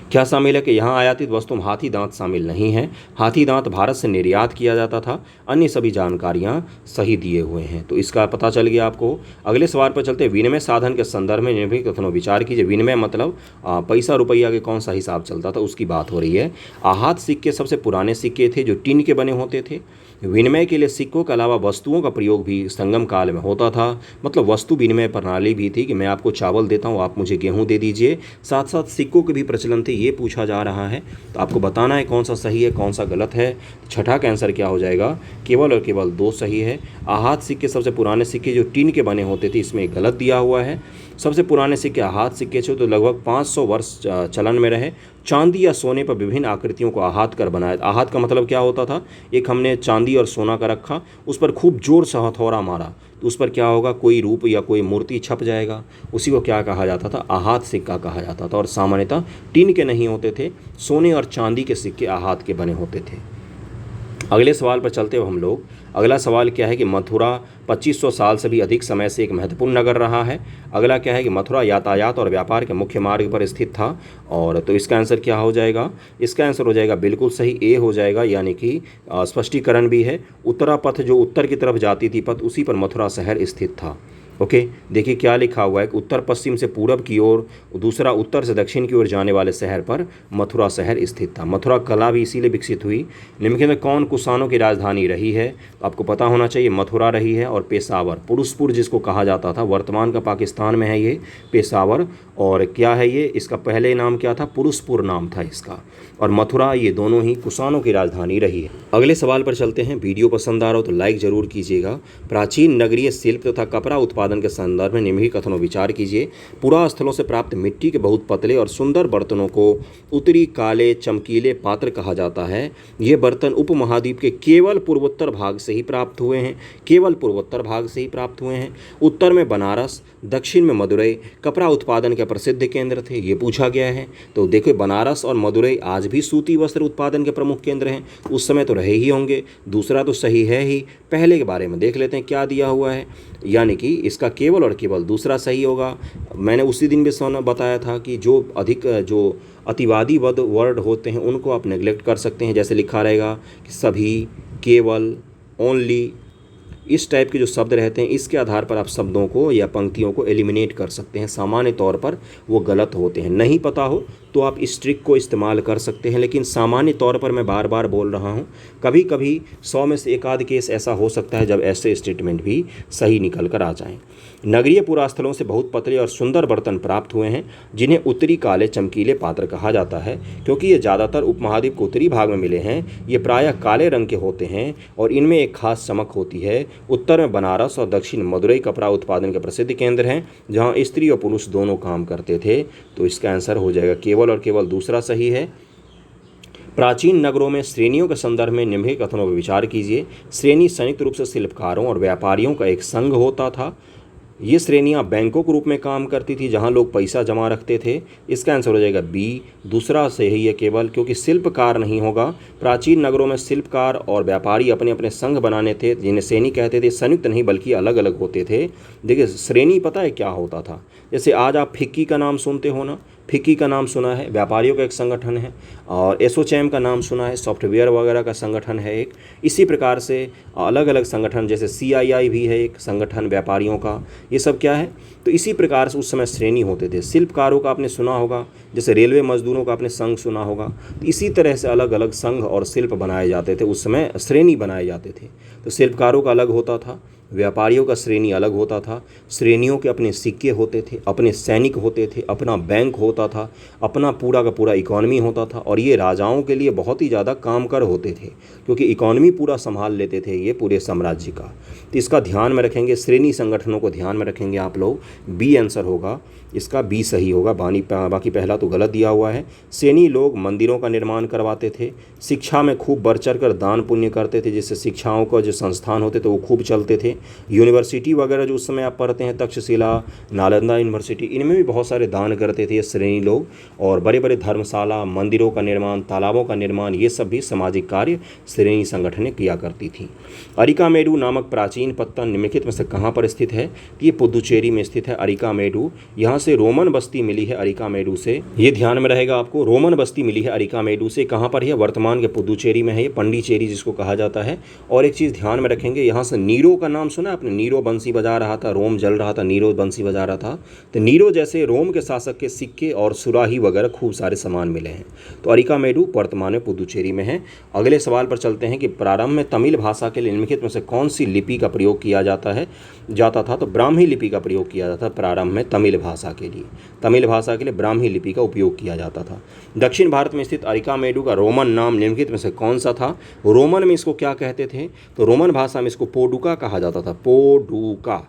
क्या शामिल है कि यहाँ आयातित वस्तुओं में हाथी दांत शामिल नहीं है। हाथी दांत भारत से निर्यात किया जाता था। अन्य सभी जानकारियाँ सही दिए हुए हैं, तो इसका पता चल गया आपको। अगले सवाल पर चलते हैं। विनिमय साधन के संदर्भ में निम्नलिखित कथनों विचार कीजिए। विनिमय मतलब पैसा रुपया के कौन सा हिसाब चलता था उसकी बात हो रही है। आहत सिक्के सबसे पुराने सिक्के थे जो टिन के बने होते थे। विनिमय के लिए सिक्कों के अलावा वस्तुओं का प्रयोग भी संगम काल में होता था। मतलब वस्तु विनिमय प्रणाली भी थी कि मैं आपको चावल देता हूँ, आप मुझे गेहूँ दे दीजिए। साथ साथ सिक्कों के भी प्रचलन थे, ये पूछा जा रहा है। तो आपको बताना है कौन सा सही है कौन सा गलत है। छठा का आंसर क्या हो जाएगा, केवल और केवल 2 सही है। आहत सिक्के सबसे पुराने सिक्के जो टिन के बने होते थे, इसमें गलत दिया हुआ है। सबसे पुराने सिक्के आहत सिक्के थे तो लगभग 500 वर्ष चलन में रहे। चांदी या सोने पर विभिन्न आकृतियों को आहत कर बनाया। आहत का मतलब क्या होता था, एक हमने चांदी और सोना का रखा, उस पर खूब जोर से हथौड़ा मारा तो उस पर क्या होगा, कोई रूप या कोई मूर्ति छप जाएगा। उसी को क्या कहा जाता था, आहत सिक्का कहा जाता था। और सामान्यतः टिन के नहीं होते थे, सोने और चांदी के सिक्के आहत के बने होते थे। अगले सवाल पर चलते हुए हम लोग, अगला सवाल क्या है कि मथुरा 2500 साल से भी अधिक समय से एक महत्वपूर्ण नगर रहा है। अगला क्या है कि मथुरा यातायात और व्यापार के मुख्य मार्ग पर स्थित था। और तो इसका आंसर क्या हो जाएगा, इसका आंसर हो जाएगा बिल्कुल सही, ए हो जाएगा। यानी कि स्पष्टीकरण भी है, उत्तरा पथ जो उत्तर की तरफ जाती थी पथ, उसी पर मथुरा शहर स्थित था। ओके, देखिए क्या लिखा हुआ है कि उत्तर पश्चिम से पूरब की ओर, दूसरा उत्तर से दक्षिण की ओर जाने वाले शहर पर मथुरा शहर स्थित था। मथुरा कला भी इसीलिए विकसित हुई। निम्नलिखित में कौन कुषाणों की राजधानी रही है, तो आपको पता होना चाहिए मथुरा रही है। और पेशावर, पुरुषपुर जिसको कहा जाता था, वर्तमान का पाकिस्तान में है ये पेशावर। और क्या है ये, इसका पहले नाम क्या था, पुरुषपुर नाम था इसका। और मथुरा, ये दोनों ही कुषाणों की राजधानी रही है। अगले सवाल पर चलते हैं। वीडियो पसंद आ रहा हो तो लाइक जरूर कीजिएगा। प्राचीन नगरीय शिल्प तथा कपड़ा उत्पादन के संदर्भ में निम्नलिखित कथनों विचार कीजिए। पुरा स्थलों से प्राप्त मिट्टी के बहुत पतले और सुंदर बर्तनों को उत्तरी काले चमकीले पात्र कहा जाता है। ये बर्तन उपमहाद्वीप के केवल पूर्वोत्तर भाग से ही प्राप्त हुए हैं, केवल पूर्वोत्तर भाग से ही प्राप्त हुए हैं। उत्तर में बनारस, दक्षिण में मदुरई कपड़ा उत्पादन के प्रसिद्ध केंद्र थे, ये पूछा गया है। तो देखो बनारस और मदुरई आज भी सूती वस्त्र उत्पादन के प्रमुख केंद्र हैं, उस समय तो रहे ही होंगे। दूसरा तो सही है ही, पहले के बारे में देख लेते हैं क्या दिया हुआ है। यानी कि इसका केवल और केवल दूसरा सही होगा। मैंने उसी दिन भी बताया था कि जो अधिक जो अतिवादी वर्ड होते हैं उनको आप नेग्लेक्ट कर सकते हैं। जैसे लिखा रहेगा कि सभी, केवल, ओनली, इस टाइप के जो शब्द रहते हैं इसके आधार पर आप शब्दों को या पंक्तियों को एलिमिनेट कर सकते हैं। सामान्य तौर पर वो गलत होते हैं। नहीं पता हो तो आप इस ट्रिक को इस्तेमाल कर सकते हैं, लेकिन सामान्य तौर पर मैं बार बार बोल रहा हूँ, कभी कभी 100 में से एक आध केस ऐसा हो सकता है जब ऐसे स्टेटमेंट भी सही निकल कर आ जाएं। नगरीय पुरास्थलों से बहुत पतले और सुंदर बर्तन प्राप्त हुए हैं जिन्हें उत्तरी काले चमकीले पात्र कहा जाता है, क्योंकि ये ज़्यादातर उपमहाद्वीप के उत्तरी भाग में मिले हैं। ये प्रायः काले रंग के होते हैं और इनमें एक खास चमक होती है। उत्तर में बनारस और दक्षिण मदुरई कपड़ा उत्पादन के प्रसिद्ध केंद्र हैं जहाँ स्त्री और पुरुष दोनों काम करते थे। तो इसका आंसर हो जाएगा केवल और केवल दूसरा सही है। प्राचीन नगरों में श्रेणियों के संदर्भ में निम्नलिखित कथनों पर विचार कीजिए। श्रेणी संयुक्त रूप से शिल्पकारों और व्यापारियों का एक संघ होता था। ये श्रेणियां बैंकों के रूप में काम करती थी जहां लोग पैसा जमा रखते थे। इसका आंसर हो जाएगा बी, दूसरा सही है केवल, क्योंकि शिल्पकार नहीं होगा। प्राचीन नगरों में शिल्पकार और व्यापारी अपने अपने संघ बनाने थे जिन्हें श्रेणी कहते थे। संयुक्त नहीं बल्कि अलग अलग होते थे। देखिए श्रेणी पता है क्या होता था, जैसे आज आप फिक्की का नाम सुनते हो ना, फिक्की का नाम सुना है, व्यापारियों का एक संगठन है। और एसोचैम का नाम सुना है, सॉफ्टवेयर वगैरह का संगठन है एक। इसी प्रकार से अलग अलग संगठन, जैसे CII भी है एक संगठन व्यापारियों का। ये सब क्या है, तो इसी प्रकार से उस समय श्रेणी होते थे। शिल्पकारों का आपने सुना होगा, जैसे रेलवे मजदूरों का आपने संघ सुना होगा। तो इसी तरह से अलग अलग संघ और शिल्प बनाए जाते थे, उस समय श्रेणी बनाए जाते थे। तो शिल्पकारों का अलग होता था, व्यापारियों का श्रेणी अलग होता था। श्रेणियों के अपने सिक्के होते थे, अपने सैनिक होते थे, अपना बैंक होता था, अपना पूरा का पूरा इकॉनमी होता था। और ये राजाओं के लिए बहुत ही ज़्यादा कामकर होते थे, क्योंकि इकॉनमी पूरा संभाल लेते थे ये पूरे साम्राज्य का। तो इसका ध्यान में रखेंगे, श्रेणी संगठनों को ध्यान में रखेंगे आप लोग। बी आंसर होगा, इसका बी सही होगा। बाकी पहला तो गलत दिया हुआ है। श्रेणी लोग मंदिरों का निर्माण करवाते थे, शिक्षा में खूब बढ़ चढ़ कर दान पुण्य करते थे, जिससे शिक्षाओं का जो संस्थान होते थे वो खूब चलते थे। यूनिवर्सिटी वगैरह जो उस समय आप पढ़ते हैं, तक्षशिला, नालंदा यूनिवर्सिटी, इनमें भी बहुत सारे दान करते थे ये श्रेणी लोग। और बड़े बड़े धर्मशाला, मंदिरों का निर्माण, तालाबों का निर्माण, ये सब भी सामाजिक कार्य श्रेणी संगठनें किया करती थी। अरिकामेडु नामक प्राचीन पत्तन निम्नलिखित में से कहाँ पर स्थित है? ये पुदुचेरी में स्थित है अरिकामेडु। यहाँ से रोमन बस्ती मिली है अरिकामेडु से, ये ध्यान में रहेगा आपको। रोमन बस्ती मिली है अरिकामेडु से। कहाँ पर है? वर्तमान के पुदुचेरी में है, ये पंडिचेरी जिसको कहा जाता है। और एक चीज़ ध्यान में रखेंगे, यहाँ से नीरो का नाम सुना आपने? नीरो बंसी बजा रहा था, रोम जल रहा था, नीरो बंसी बजा रहा था। तो नीरो जैसे रोम के शासक के सिक्के और सुराही वगैरह खूब सारे सामान मिले हैं। तो अरिकामेडु वर्तमान में पुदुचेरी में है। अगले सवाल पर चलते हैं कि प्रारंभ में तमिल भाषा के लिए निम्नलिखित में से कौन सी लिपि का प्रयोग किया जाता था? तो ब्राह्मी लिपि का प्रयोग किया जाता था प्रारंभ में तमिल भाषा के लिए। तमिल भाषा के लिए ब्राह्मी लिपि का उपयोग किया जाता था। दक्षिण भारत में स्थित अरिकामेडु का रोमन नाम निम्नलिखित में से कौन सा था? रोमन में इसको क्या कहते थे? तो रोमन भाषा में इसको पोडुका कहा जाता था। पोडुका,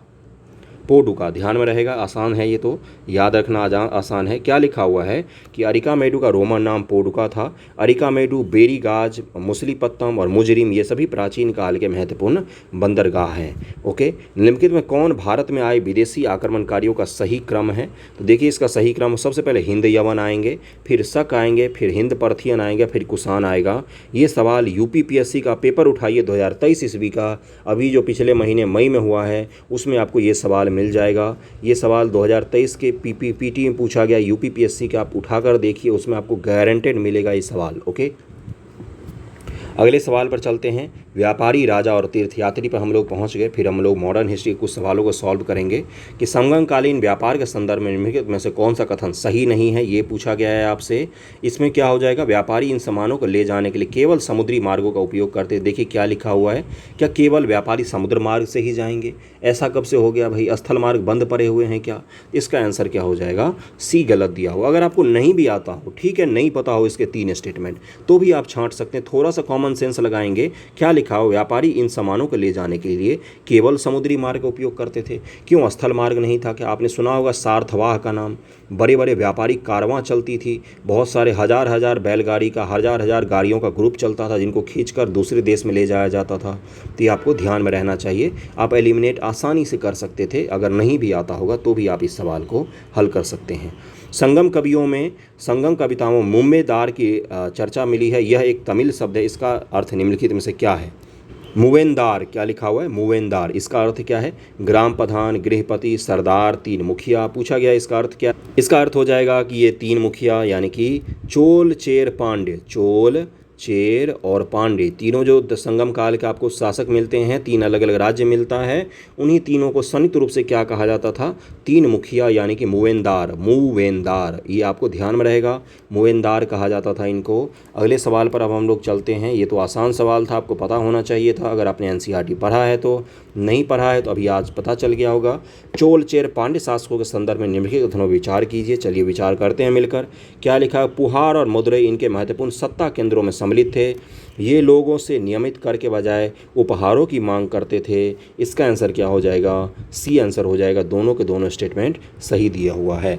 पोडुका ध्यान में रहेगा। आसान है, ये तो याद रखना आसान है। क्या लिखा हुआ है कि अरिकामेडु का रोमन नाम पोडुका था। अरिकामेडु, बेरीगाज, मुसलीपत्तम और मुजरिम ये सभी प्राचीन काल के महत्वपूर्ण बंदरगाह हैं। ओके, निम्नलिखित में कौन भारत में आए विदेशी आक्रमणकारियों का सही क्रम है? तो देखिए इसका सही क्रम, सबसे पहले हिंद यवन आएंगे, फिर शक आएंगे, फिर हिंद पर्थियन आएंगे, फिर कुषाण आएगा। ये सवाल यूपीपीएससी का पेपर उठाइए 2023 ईस्वी का, अभी जो पिछले महीने मई में हुआ है उसमें आपको ये सवाल मिल जाएगा। ये सवाल 2023 के पीपीपीटी में पूछा गया यूपीपीएससी का, आप उठाकर देखिए, उसमें आपको गारंटेड मिलेगा ये सवाल। ओके, अगले सवाल पर चलते हैं। व्यापारी, राजा और तीर्थयात्री पर हम लोग पहुंच गए। फिर हम लोग मॉडर्न हिस्ट्री के कुछ सवालों को सॉल्व करेंगे कि समकालीन व्यापार के संदर्भ में निम्नलिखित में से कौन सा कथन सही नहीं है, ये पूछा गया है आपसे। इसमें क्या हो जाएगा? व्यापारी इन सामानों को ले जाने के लिए केवल समुद्री मार्गों का उपयोग करते हैं। देखिए क्या लिखा हुआ है, क्या केवल व्यापारी समुद्र मार्ग से ही जाएंगे? ऐसा कब से हो गया भाई? स्थल मार्ग बंद पड़े हुए हैं क्या? इसका आंसर क्या हो जाएगा? सी गलत दिया हो। अगर आपको नहीं भी आता हो, ठीक है, नहीं पता हो इसके 3 स्टेटमेंट, तो भी आप छांट सकते हैं, थोड़ा सा कॉमन सेंस लगाएंगे। क्या लिखा हो? व्यापारी इन सामानों को ले जाने के लिए केवल समुद्री मार्ग का उपयोग करते थे। क्यों स्थल मार्ग नहीं था? क्या आपने सुना होगा सार्थवाह का नाम? बड़े बड़े व्यापारिक कारवां चलती थी, बहुत सारे हजार हजार बैलगाड़ी का, हजार हजार गाड़ियों का ग्रुप चलता था जिनको खींचकर दूसरे देश में ले जाया जाता था। तो ये आपको ध्यान में रहना चाहिए। आप एलिमिनेट आसानी से कर सकते थे, अगर नहीं भी आता होगा तो भी आप इस सवाल को हल कर सकते हैं। संगम कवियों में, संगम कविताओं में मुम्मेदार की चर्चा मिली है। यह एक तमिल शब्द है, इसका अर्थ निम्नलिखित में से क्या है? मुवेंदार, क्या लिखा हुआ है? मुवेंदार, इसका अर्थ क्या है? ग्राम प्रधान, गृहपति, सरदार, 3 मुखिया। पूछा गया इसका अर्थ क्या? इसका अर्थ हो जाएगा कि ये 3 मुखिया यानी कि चोल, चेर, पांड्य, चोल, चेर और पांड्य, तीनों जो संगम काल के आपको शासक मिलते हैं, 3 अलग अलग राज्य मिलता है, उन्हीं तीनों को संयुक्त रूप से क्या कहा जाता था? 3 मुखिया यानी कि मुवेंदार, मुवेंदार, ये आपको ध्यान में रहेगा, मुवेंदार कहा जाता था इनको। अगले सवाल पर अब हम लोग चलते हैं। ये तो आसान सवाल था, आपको पता होना चाहिए था अगर आपने एनसीईआरटी पढ़ा है तो। नहीं पढ़ा है तो अभी आज पता चल गया होगा। चोल, चेर, पांड्य शासकों के संदर्भ में निम्नलिखित कथनों पर विचार कीजिए। चलिए विचार करते हैं मिलकर। क्या लिखा है? पुहार और मदुरई इनके महत्वपूर्ण सत्ता केंद्रों में सम्मिलित थे। ये लोगों से नियमित कर के बजाय उपहारों की मांग करते थे। इसका आंसर क्या हो जाएगा? सी आंसर हो जाएगा। दोनों के दोनों स्टेटमेंट सही दिया हुआ है।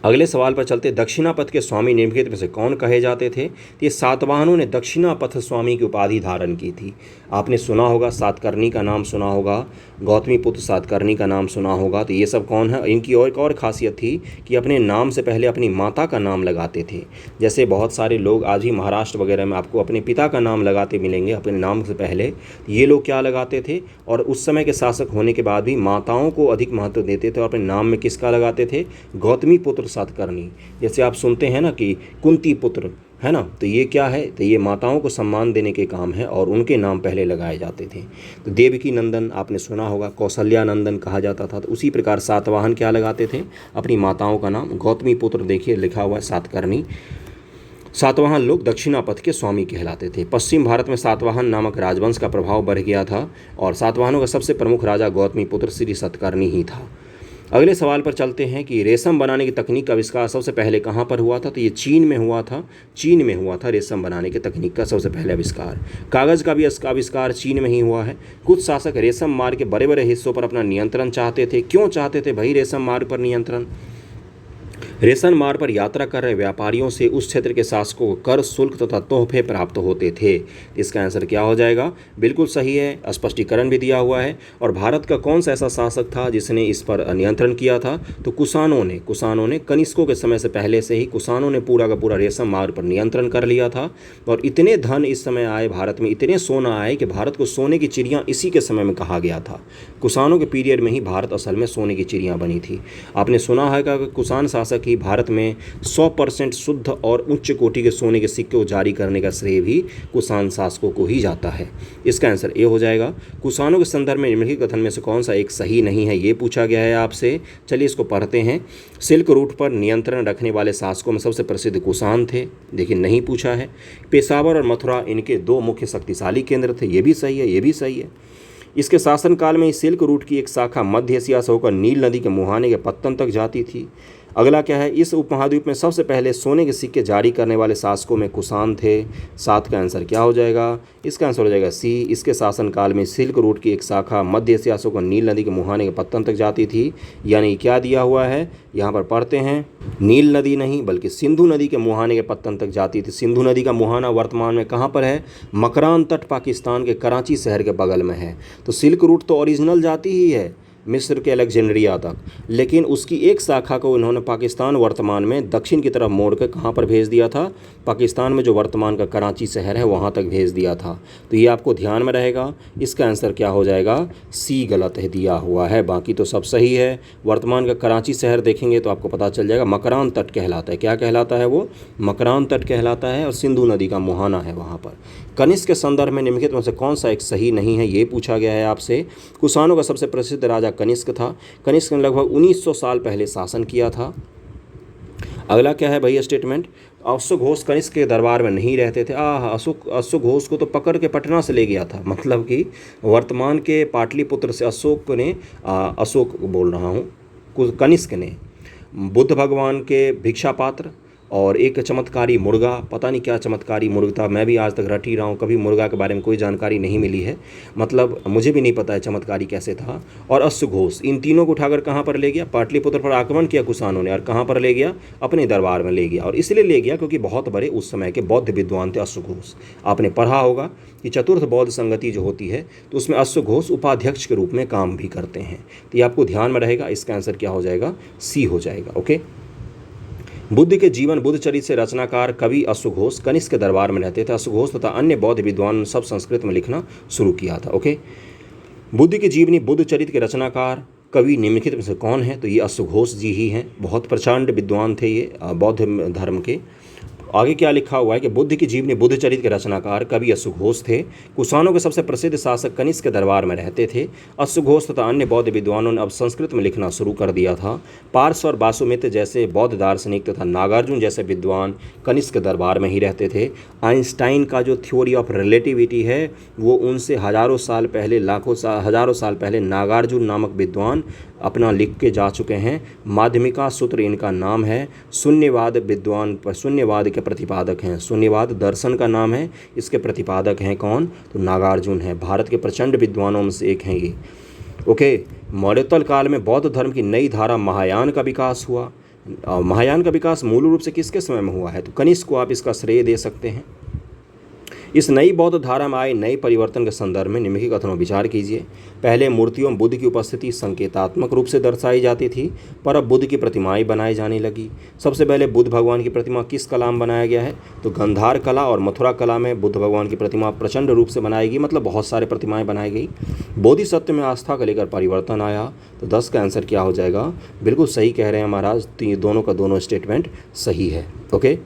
अगले सवाल पर चलते। दक्षिणापथ के स्वामी निम्नलिखित में से कौन कहे जाते थे? ये सातवाहनों ने दक्षिणापथ स्वामी की उपाधि धारण की थी। आपने सुना होगा, सातकर्णी का नाम सुना होगा, गौतमी पुत्र सातकर्णी का नाम सुना होगा। तो ये सब कौन है? इनकी और एक और खासियत थी कि अपने नाम से पहले अपनी माता का नाम लगाते थे। जैसे बहुत सारे लोग आज भी महाराष्ट्र वगैरह में आपको अपने पिता का नाम लगाते मिलेंगे अपने नाम से पहले। ये लोग क्या लगाते थे? और उस समय के शासक होने के बाद भी माताओं को अधिक महत्व देते थे और अपने नाम में किसका लगाते थे? गौतमी पुत्र सातकर्णी। जैसे आप सुनते हैं ना कि कुंती पुत्र, है ना, तो ये क्या है? तो ये माताओं को सम्मान देने के काम है और उनके नाम पहले लगाए जाते थे। तो देवकी नंदन आपने सुना होगा, कौशल्या नंदन कहा जाता था। तो उसी प्रकार सातवाहन क्या लगाते थे? अपनी माताओं का नाम। गौतमी पुत्र देखिए लिखा हुआ है सातकर्णी। सातवाहन लोग दक्षिणापथ के स्वामी कहलाते थे। पश्चिम भारत में सातवाहन नामक राजवंश का प्रभाव बढ़ गया था और सातवाहनों का सबसे प्रमुख राजा गौतमी पुत्र श्री सातकर्णी ही था। अगले सवाल पर चलते हैं कि रेशम बनाने की तकनीक का आविष्कार सबसे पहले कहाँ पर हुआ था? तो ये चीन में हुआ था। चीन में हुआ था रेशम बनाने की तकनीक का सबसे पहले आविष्कार। कागज़ का भी आविष्कार चीन में ही हुआ है। कुछ शासक रेशम मार्ग के बड़े बड़े हिस्सों पर अपना नियंत्रण चाहते थे। क्यों चाहते थे भाई रेशम मार्ग पर नियंत्रण? रेशन मार्ग पर यात्रा कर रहे व्यापारियों से उस क्षेत्र के शासकों को कर, शुल्क तथा तोहफे प्राप्त होते थे। इसका आंसर क्या हो जाएगा? बिल्कुल सही है, स्पष्टीकरण भी दिया हुआ है। और भारत का कौन सा ऐसा शासक था जिसने इस पर नियंत्रण किया था? तो कुषाणों ने कनिष्कों के समय से पहले से ही कुषाणों ने पूरा का पूरा रेशम मार्ग पर नियंत्रण कर लिया था। और इतने धन इस समय आए भारत में, इतने सोना आए कि भारत को सोने की चिड़िया इसी के समय में कहा गया था। कुषाणों के पीरियड में ही भारत असल में सोने की चिड़िया बनी थी। आपने सुना है कि कुषाण शासक ही भारत में 100% शुद्ध और उच्च कोटि के सोने के सिक्के को जारी करने का श्रेय भी कुषाण शासकों को ही जाता है। इसका आंसर ए हो जाएगा। कुषाणों के संदर्भ में निम्नलिखित कथन में से कौन सा एक सही नहीं है, ये पूछा गया है आपसे। चलिए इसको पढ़ते हैं। सिल्क रूट पर नियंत्रण रखने वाले शासकों में सबसे प्रसिद्ध कुषाण थे, लेकिन नहीं पूछा है। पेशावर और मथुरा इनके दो मुख्य शक्तिशाली केंद्र थे, ये भी सही है, ये भी सही है। इसके शासनकाल में ही सिल्क रूट की एक शाखा मध्य एशिया से होकर नील नदी के मुहाने के पत्तन तक जाती थी। अगला क्या है? इस उपमहाद्वीप में सबसे पहले सोने के सिक्के जारी करने वाले शासकों में कुषाण थे। 7 का आंसर क्या हो जाएगा? इसका आंसर हो जाएगा सी। इसके शासनकाल में सिल्क रूट की एक शाखा मध्य एशिया से होकर नील नदी के मुहाने के पत्तन तक जाती थी। यानी क्या दिया हुआ है यहाँ पर पढ़ते हैं, नील नदी नहीं बल्कि सिंधु नदी के मुहाने के पत्तन तक जाती थी। सिंधु नदी का मुहाना वर्तमान में कहाँ पर है? मकरान तट पाकिस्तान के कराची शहर के बगल में है। तो सिल्क रूट तो ओरिजिनल जाती ही है मिस्र के अलेक्जेंड्रिया तक, लेकिन उसकी एक शाखा को इन्होंने पाकिस्तान वर्तमान में दक्षिण की तरफ मोड़ कर कहाँ पर भेज दिया था? पाकिस्तान में जो वर्तमान का कराची शहर है वहाँ तक भेज दिया था। तो ये आपको ध्यान में रहेगा। इसका आंसर क्या हो जाएगा? सी गलत है दिया हुआ है, बाकी तो सब सही है। वर्तमान का कराची शहर देखेंगे तो आपको पता चल जाएगा, मकरान तट कहलाता है। क्या कहलाता है वो? मकरान तट कहलाता है और सिंधु नदी का मुहाना है वहाँ पर। कनिष्क के संदर्भ में निम्नलिखित में से कौन सा एक सही नहीं है, ये पूछा गया है आपसे। कुषाणों का सबसे प्रसिद्ध राजा कनिष्क था। कनिष्क ने लगभग 1900 साल पहले शासन किया था। अगला क्या है भैया स्टेटमेंट? अश्व घोष कनिष्क के दरबार में नहीं रहते थे। अश्व घोष को तो पकड़ के पटना से ले गया था, मतलब कि वर्तमान के पाटलिपुत्र से अशोक बोल रहा हूँ, कनिष्क ने बुद्ध भगवान के भिक्षा पात्र और एक चमत्कारी मुर्गा, पता नहीं क्या चमत्कारी मुर्गा था, मैं भी आज तक रट ही रहा हूँ, कभी मुर्गा के बारे में कोई जानकारी नहीं मिली है, मतलब मुझे भी नहीं पता है चमत्कारी कैसे था। और अश्वघोष, इन तीनों को उठाकर कहाँ पर ले गया? पाटलिपुत्र पर आक्रमण किया कुषाणों ने, और कहाँ पर ले गया? अपने दरबार में ले गया। और इसलिए ले गया क्योंकि बहुत बड़े उस समय के बौद्ध विद्वान थे अश्वघोष। आपने पढ़ा होगा कि चतुर्थ बौद्ध संगति जो होती है तो उसमें अश्वघोष उपाध्यक्ष के रूप में काम भी करते हैं। तो ये आपको ध्यान में रहेगा। इसका आंसर क्या हो जाएगा? सी हो जाएगा। ओके। बुद्ध के जीवन बुद्ध चरित्र से रचनाकार कवि अश्वघोष कनिष्क के दरबार में रहते थे। अश्वघोष तथा अन्य बौद्ध विद्वान ने सब संस्कृत में लिखना शुरू किया था। ओके। बुद्ध की जीवनी बुद्ध चरित्र के रचनाकार कवि निम्नलिखित में से कौन है? तो ये अश्वघोष जी ही हैं। बहुत प्रचंड विद्वान थे ये बौद्ध धर्म के। आगे क्या लिखा हुआ है कि बुद्ध की जीवनी बुद्ध चरित्र के रचनाकार कवि अश्वघोष थे। कुषाणों के सबसे प्रसिद्ध शासक कनिष्क के दरबार में रहते थे। अश्वघोष तथा अन्य बौद्ध विद्वानों ने अब संस्कृत में लिखना शुरू कर दिया था। पार्स और वासुमित्र जैसे बौद्ध दार्शनिक तथा नागार्जुन जैसे विद्वान कनिष्क के दरबार में ही रहते थे। आइंस्टाइन का जो थ्योरी ऑफ रिलेटिविटी है वो उनसे हजारों साल पहले नागार्जुन नामक विद्वान अपना लिख के जा चुके हैं। माध्यमिका सूत्र इनका नाम है। शून्यवाद विद्वान पर शून्यवाद के प्रतिपादक हैं। शून्यवाद दर्शन का नाम है, इसके प्रतिपादक हैं कौन? तो नागार्जुन है। भारत के प्रचंड विद्वानों में से एक हैं ये। ओके। मौर्योत्तर काल में बौद्ध धर्म की नई धारा महायान का विकास हुआ। महायान का विकास मूल रूप से किसके समय में हुआ है? तो कनिष्क को आप इसका श्रेय दे सकते हैं। इस नई बौद्ध धारा में आए नए परिवर्तन के संदर्भ में निम्नलिखित कथनों विचार कीजिए। पहले मूर्तियों में बुद्ध की उपस्थिति संकेतात्मक रूप से दर्शाई जाती थी, पर अब बुद्ध की प्रतिमाएं बनाई जाने लगी। सबसे पहले बुद्ध भगवान की प्रतिमा किस कला में बनाया गया है? तो गंधार कला और मथुरा कला में बुद्ध भगवान की प्रतिमा प्रचंड रूप से बनाई गई, मतलब बहुत सारे प्रतिमाएं बनाई गई। बोधिसत्व में आस्था को लेकर परिवर्तन आया। तो 10 का आंसर क्या हो जाएगा? बिल्कुल सही कह रहे हैं महाराज, तो ये दोनों का दोनों स्टेटमेंट सही है। ओके।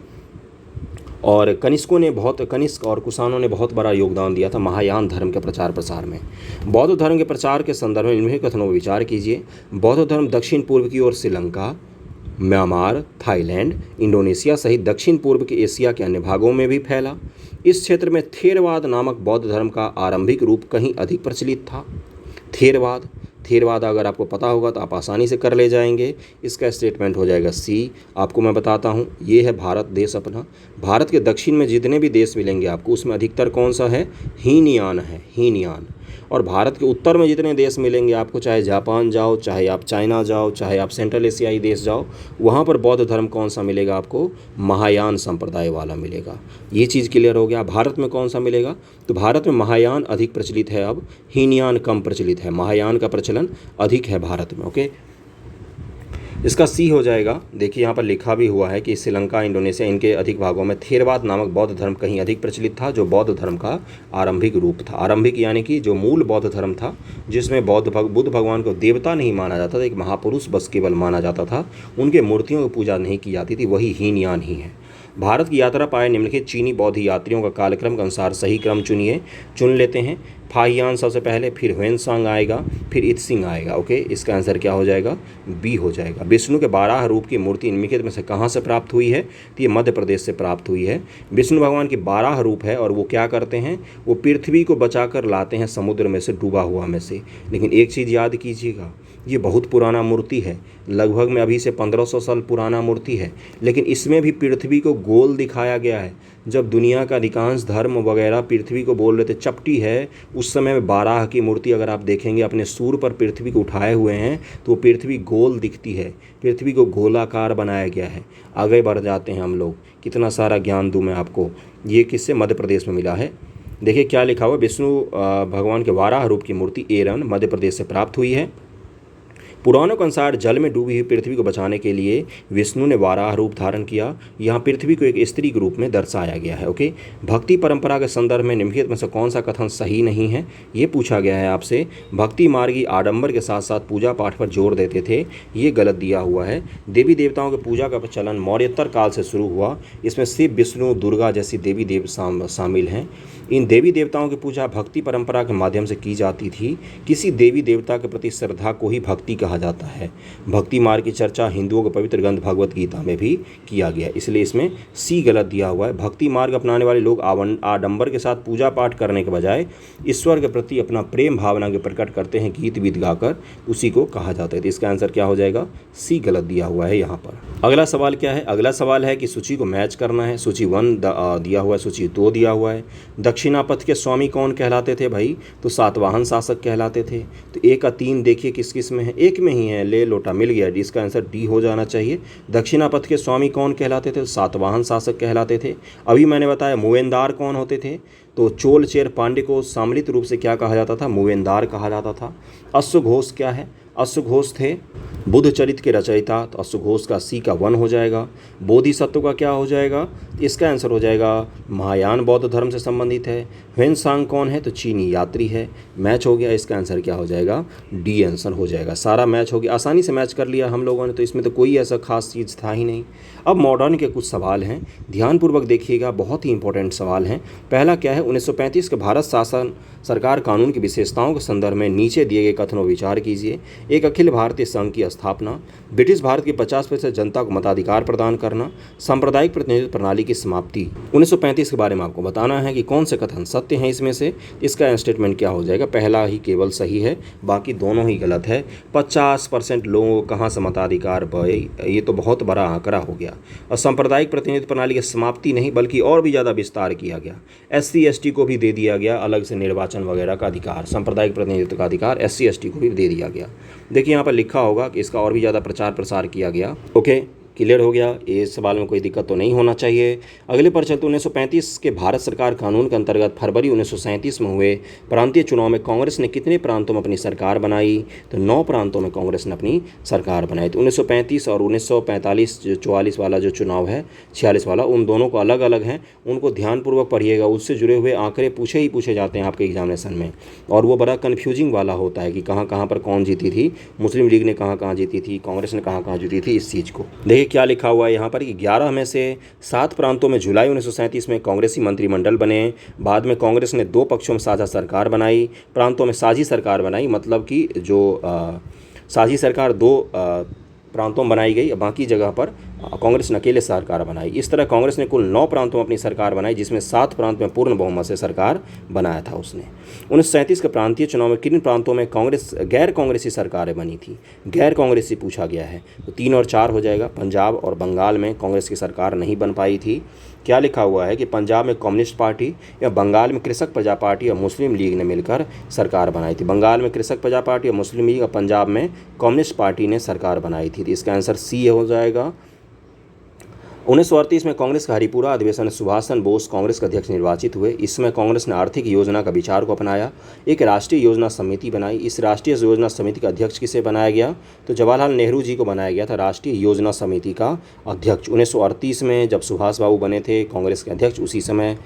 और कनिष्क और कुषाणों ने बहुत बड़ा योगदान दिया था महायान धर्म के प्रचार प्रसार में। बौद्ध धर्म के प्रचार के संदर्भ में इन्हीं कथनों पर विचार कीजिए। बौद्ध धर्म दक्षिण पूर्व की ओर श्रीलंका, म्यांमार, थाईलैंड, इंडोनेशिया सहित दक्षिण पूर्व के एशिया के अन्य भागों में भी फैला। इस क्षेत्र में थेरवाद नामक बौद्ध धर्म का आरंभिक रूप कहीं अधिक प्रचलित था। थेरवाद अगर आपको पता होगा तो आप आसानी से कर ले जाएंगे। इसका स्टेटमेंट हो जाएगा सी। आपको मैं बताता हूँ, ये है भारत देश अपना। भारत के दक्षिण में जितने भी देश मिलेंगे आपको उसमें अधिकतर कौन सा है? हीनयान है। हीनयान और भारत के उत्तर में जितने देश मिलेंगे आपको, चाहे जापान जाओ, चाहे आप चाइना जाओ, चाहे आप सेंट्रल एशियाई देश जाओ, वहाँ पर बौद्ध धर्म कौन सा मिलेगा आपको? महायान संप्रदाय वाला मिलेगा। ये चीज़ क्लियर हो गया। भारत में कौन सा मिलेगा? तो भारत में महायान अधिक प्रचलित है, अब हीनयान कम प्रचलित है। महायान का प्रचलन अधिक है भारत में। ओके, इसका सी हो जाएगा। देखिए यहाँ पर लिखा भी हुआ है कि श्रीलंका, इंडोनेशिया, इनके अधिक भागों में थेरवाद नामक बौद्ध धर्म कहीं अधिक प्रचलित था, जो बौद्ध धर्म का आरंभिक रूप था। आरंभिक यानी कि जो मूल बौद्ध धर्म था, जिसमें बुद्ध भगवान को देवता नहीं माना जाता था, एक महापुरुष बस केवल माना जाता था, उनके मूर्तियों की पूजा नहीं की जाती थी, वही हीनयान ही है। भारत की यात्रा पाए निम्नलिखित चीनी बौद्ध यात्रियों का कालक्रम के अनुसार सही क्रम चुन लेते हैं। फाहियान सबसे पहले, फिर ह्वेनसांग आएगा, फिर इत्सिंग आएगा। ओके, इसका आंसर क्या हो जाएगा? बी हो जाएगा। विष्णु के 12 रूप की मूर्ति निम्नलिखित में से कहाँ से प्राप्त हुई है? तो ये मध्य प्रदेश से प्राप्त हुई है। विष्णु भगवान की 12 रूप है और वो क्या करते हैं? वो पृथ्वी को बचाकर लाते हैं समुद्र में से, डूबा हुआ में से। लेकिन एक चीज़ याद कीजिएगा, ये बहुत पुराना मूर्ति है, लगभग में अभी से 1500 साल पुराना मूर्ति है, लेकिन इसमें भी पृथ्वी को गोल दिखाया गया है। जब दुनिया का अधिकांश धर्म वगैरह पृथ्वी को बोल रहे थे चपटी है, उस समय में बाराह की मूर्ति अगर आप देखेंगे अपने सूर पर पृथ्वी को उठाए हुए हैं, तो वो पृथ्वी गोल दिखती है, पृथ्वी को गोलाकार बनाया गया है। आगे बढ़ जाते हैं हम लोग, कितना सारा ज्ञान दूँ मैं आपको। ये किससे? मध्य प्रदेश में मिला है। देखिए क्या लिखा हुआ, विष्णु भगवान के 12 रूप की मूर्ति एरन मध्य प्रदेश से प्राप्त हुई है। पुराणों के अनुसार जल में डूबी हुई पृथ्वी को बचाने के लिए विष्णु ने 12 रूप धारण किया। यहाँ पृथ्वी को एक स्त्री के रूप में दर्शाया गया है। ओके, भक्ति परंपरा के संदर्भ में निम्नलिखित में से कौन सा कथन सही नहीं है? ये पूछा गया है आपसे। भक्ति मार्गी आडंबर के साथ साथ पूजा पाठ पर जोर देते थे, ये गलत दिया हुआ है। देवी देवताओं की पूजा का प्रचलन मौर्योत्तर काल से शुरू हुआ। इसमें शिव, विष्णु, दुर्गा जैसी देवी देव शामिल हैं। इन देवी देवताओं की पूजा भक्ति परंपरा के माध्यम से की जाती थी। किसी देवी देवता के प्रति श्रद्धा को ही भक्ति कहा जाता है। भक्ति मार्ग की चर्चा हिंदुओं के पवित्र ग्रंथ भगवत गीता में भी किया गया, इसलिए इसमें सी गलत दिया हुआ है। भक्ति मार्ग अपनाने वाले लोग आडंबर के साथ पूजा पाठ करने के बजाय ईश्वर के प्रति अपना प्रेम भावना के प्रकट करते हैं, गीत वीत गाकर, उसी को कहा जाता है। तो इसका आंसर क्या हो जाएगा? सी गलत दिया हुआ है यहाँ पर। अगला सवाल क्या है? अगला सवाल है कि सूची को मैच करना है। सूची 1 दिया हुआ है, सूची 2 दिया हुआ है। दक्षिणापथ के स्वामी कौन कहलाते थे भाई? तो सातवाहन शासक कहलाते थे। तो 1 का 3 देखिए किस किस में है? एक में ही है, ले लोटा मिल गया। इसका आंसर डी हो जाना चाहिए। दक्षिणापथ के स्वामी कौन कहलाते थे? सातवाहन शासक कहलाते थे। अभी मैंने बताया मूवेंदार कौन होते थे? तो चोल चेर पांड्य को सम्मिलित रूप से क्या कहा जाता था? मूवेंदार कहा जाता था। अश्वघोष क्या है? अश्वघोष थे बुद्ध चरित्र के रचयिता, तो अश्वघोष का सी का 1 हो जाएगा। बोधिसत्व का क्या हो जाएगा? इसका आंसर हो जाएगा महायान बौद्ध धर्म से संबंधित है। ह्वेनसांग कौन है? तो चीनी यात्री है। मैच हो गया, इसका आंसर क्या हो जाएगा? डी आंसर हो जाएगा। सारा मैच हो गया, आसानी से मैच कर लिया हम लोगों ने, तो इसमें तो कोई ऐसा खास चीज़ था ही नहीं। अब मॉडर्न के कुछ सवाल हैं, ध्यानपूर्वक देखिएगा, बहुत ही इंपॉर्टेंट सवाल हैं। पहला क्या है? 1935 के भारत शासन सरकार कानून की विशेषताओं के संदर्भ में नीचे दिए गए कथनों पर विचार कीजिए। एक अखिल भारतीय संघ की स्थापना, ब्रिटिश भारत की 50% जनता को मताधिकार प्रदान करना, सांप्रदायिक प्रतिनिधित्व प्रणाली की समाप्ति। 1935 के बारे में आपको बताना है कि कौन से कथन सत्य हैं इसमें से। इसका स्टेटमेंट क्या हो जाएगा? पहला ही केवल सही है, बाकी दोनों ही गलत है। 50% लोगों को कहाँ से मताधिकार पाए? ये तो बहुत बड़ा आंकड़ा हो गया। और सांप्रदायिक प्रतिनिधित्व प्रणाली की समाप्ति नहीं, बल्कि और भी ज़्यादा विस्तार किया गया। SC ST को भी दे दिया गया अलग से निर्वाचन वगैरह का अधिकार, सांप्रदायिक प्रतिनिधित्व का अधिकार SC ST को भी दे दिया गया। देखिए यहाँ पर लिखा होगा कि इसका और भी ज़्यादा प्रचार प्रसार किया गया। ओके, क्लियर हो गया। ये सवाल में कोई दिक्कत तो नहीं होना चाहिए। अगले पर चलते 1935 के भारत सरकार कानून के अंतर्गत फरवरी 1937 में हुए प्रांतीय चुनाव में कांग्रेस ने कितने प्रांतों में अपनी सरकार बनाई? तो 9 प्रांतों में कांग्रेस ने अपनी सरकार बनाई। तो 1935 और 1945 जो 44 वाला जो चुनाव है, 46 वाला, उन दोनों को अलग अलग हैं, उनको ध्यानपूर्वक पढ़िएगा। उससे जुड़े हुए आंकड़े पूछे जाते हैं आपके एग्जामिनेशन में, और वो बड़ा कन्फ्यूजिंग वाला होता है कि कहाँ कहाँ पर कौन जीती थी, मुस्लिम लीग ने कहाँ कहाँ जीती थी, कांग्रेस ने कहाँ कहाँ जीती थी। इस चीज़ को देखिए क्या लिखा हुआ है यहाँ पर कि 11 में से 7 प्रांतों में जुलाई 1937 में कांग्रेसी मंत्रिमंडल बने। बाद में कांग्रेस ने 2 पक्षों में साझा सरकार बनाई, प्रांतों में साझी सरकार बनाई, मतलब कि जो साझी सरकार 2 प्रांतों में बनाई गई, बाकी जगह पर कांग्रेस ने अकेले सरकार बनाई। इस तरह कांग्रेस ने कुल 9 प्रांतों में अपनी सरकार बनाई, जिसमें 7 प्रांत में पूर्ण बहुमत से सरकार बनाया था उसने। 1937 के प्रांतीय चुनाव में किन प्रांतों में कांग्रेस गैर कांग्रेसी सरकारें बनी थी? गैर कांग्रेसी पूछा गया है, तो 3 और 4 हो जाएगा। पंजाब और बंगाल में कांग्रेस की सरकार नहीं बन पाई थी। क्या लिखा हुआ है कि पंजाब में कम्युनिस्ट पार्टी या बंगाल में कृषक प्रजा पार्टी और मुस्लिम लीग ने मिलकर सरकार बनाई थी। बंगाल में कृषक प्रजा पार्टी और मुस्लिम लीग और पंजाब में कम्युनिस्ट पार्टी ने सरकार बनाई थी। तो इसका आंसर सी हो जाएगा। 1938 में कांग्रेस का हरिपुरा अधिवेशन में सुभाष चंद्र बोस कांग्रेस के अध्यक्ष निर्वाचित हुए। इसमें कांग्रेस ने आर्थिक योजना का विचार को अपनाया, एक राष्ट्रीय योजना समिति बनाई। इस राष्ट्रीय योजना समिति का अध्यक्ष किसे बनाया गया? तो जवाहरलाल नेहरू जी को बनाया गया था राष्ट्रीय योजना समिति का अध्यक्ष। 1938 में जब सुभाष बाबू बने थे कांग्रेस के अध्यक्ष, उसी समय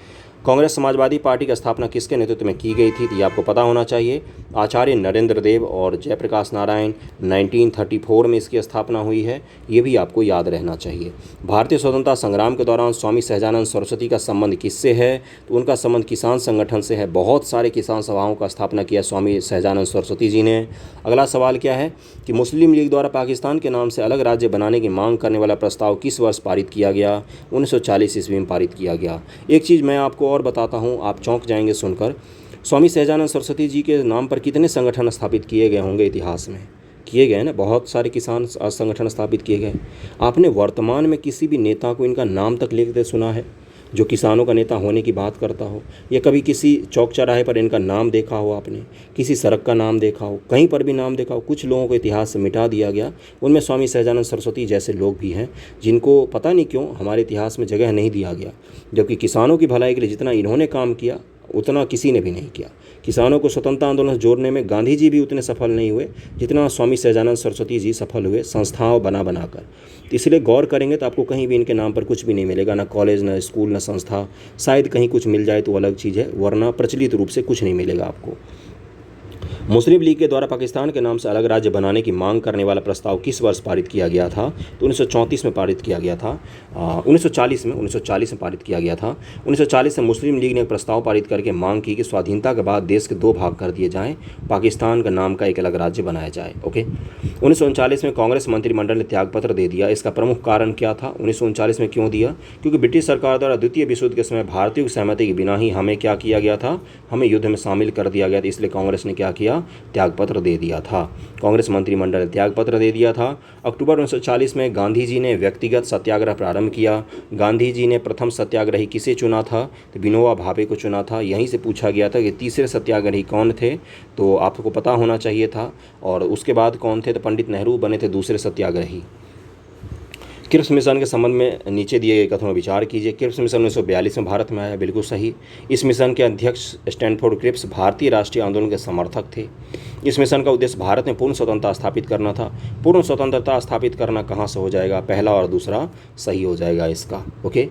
कांग्रेस समाजवादी पार्टी की स्थापना किसके नेतृत्व में की गई थी? तो ये आपको पता होना चाहिए, आचार्य नरेंद्र देव और जयप्रकाश नारायण। 1934 में इसकी स्थापना हुई है, ये भी आपको याद रहना चाहिए। भारतीय स्वतंत्रता संग्राम के दौरान स्वामी सहजानंद सरस्वती का संबंध किससे है? तो उनका संबंध किसान संगठन से है। बहुत सारे किसान सभाओं का स्थापना किया स्वामी सहजानंद सरस्वती जी ने। अगला सवाल क्या है कि मुस्लिम लीग द्वारा पाकिस्तान के नाम से अलग राज्य बनाने की मांग करने वाला प्रस्ताव किस वर्ष पारित किया गया? 1940 ईस्वी में पारित किया गया। एक चीज़ मैं आपको और बताता हूँ, आप चौंक जाएंगे सुनकर। स्वामी सहजानंद सरस्वती जी के नाम पर कितने संगठन स्थापित किए गए होंगे इतिहास में? किए गए ना, बहुत सारे किसान संगठन स्थापित किए गए। आपने वर्तमान में किसी भी नेता को इनका नाम तक लेते सुना है जो किसानों का नेता होने की बात करता हो? या कभी किसी चौक चौराहे पर इनका नाम देखा हो आपने? किसी सड़क का नाम देखा हो? कहीं पर भी नाम देखा हो? कुछ लोगों को इतिहास से मिटा दिया गया, उनमें स्वामी सहजानंद सरस्वती जैसे लोग भी हैं जिनको पता नहीं क्यों हमारे इतिहास में जगह नहीं दिया गया। जबकि किसानों की भलाई के लिए जितना इन्होंने काम किया उतना किसी ने भी नहीं किया। किसानों को स्वतंत्रता आंदोलन से जोड़ने में गांधी जी भी उतने सफल नहीं हुए जितना स्वामी सहजानंद सरस्वती जी सफल हुए संस्थाओं बनाकर। तो इसलिए गौर करेंगे तो आपको कहीं भी इनके नाम पर कुछ भी नहीं मिलेगा, ना कॉलेज, ना स्कूल, ना संस्था। शायद कहीं कुछ मिल जाए तो अलग चीज़ है, वरना प्रचलित रूप से कुछ नहीं मिलेगा आपको। मुस्लिम लीग के द्वारा पाकिस्तान के नाम से अलग राज्य बनाने की मांग करने वाला प्रस्ताव किस वर्ष पारित किया गया था? तो 1934 में पारित किया गया था। 1940 में पारित किया गया था। 1940 में मुस्लिम लीग ने एक प्रस्ताव पारित करके मांग की कि स्वाधीनता के बाद देश के 2 भाग कर दिए जाएं, पाकिस्तान का नाम का एक अलग राज्य बनाया जाए। ओके। 1939 में कांग्रेस मंत्रिमंडल ने त्यागपत्र दे दिया। इसका प्रमुख कारण क्या था? 1939 में क्यों दिया? क्योंकि ब्रिटिश सरकार द्वारा द्वितीय विश्व युद्ध के समय भारतीयों की सहमति के बिना ही हमें क्या किया गया था? हमें युद्ध में शामिल कर दिया गया था। इसलिए कांग्रेस ने क्या किया? त्यागपत्र दे दिया था। कांग्रेस मंत्रिमंडल ने त्यागपत्र दे दिया था। अक्टूबर 1940 में गांधी जी ने व्यक्तिगत सत्याग्रह प्रारंभ किया। गांधी जी ने प्रथम सत्याग्रही किसे चुना था? तो विनोबा भावे को चुना था। यहीं से पूछा गया था कि तीसरे सत्याग्रही कौन थे, तो आपको पता होना चाहिए था। और उसके बाद कौन थे? तो पंडित नेहरू बने थे दूसरे सत्याग्रही। क्रिप्स मिशन के संबंध में नीचे दिए गए कथनों पर विचार कीजिए। क्रिप्स मिशन 1942 में भारत में आया, बिल्कुल सही। इस मिशन के अध्यक्ष स्टैनफोर्ड क्रिप्स भारतीय राष्ट्रीय आंदोलन के समर्थक थे। इस मिशन का उद्देश्य भारत में पूर्ण स्वतंत्रता स्थापित करना था। पूर्ण स्वतंत्रता स्थापित करना कहाँ से हो जाएगा? पहला और दूसरा सही हो जाएगा इसका। ओके।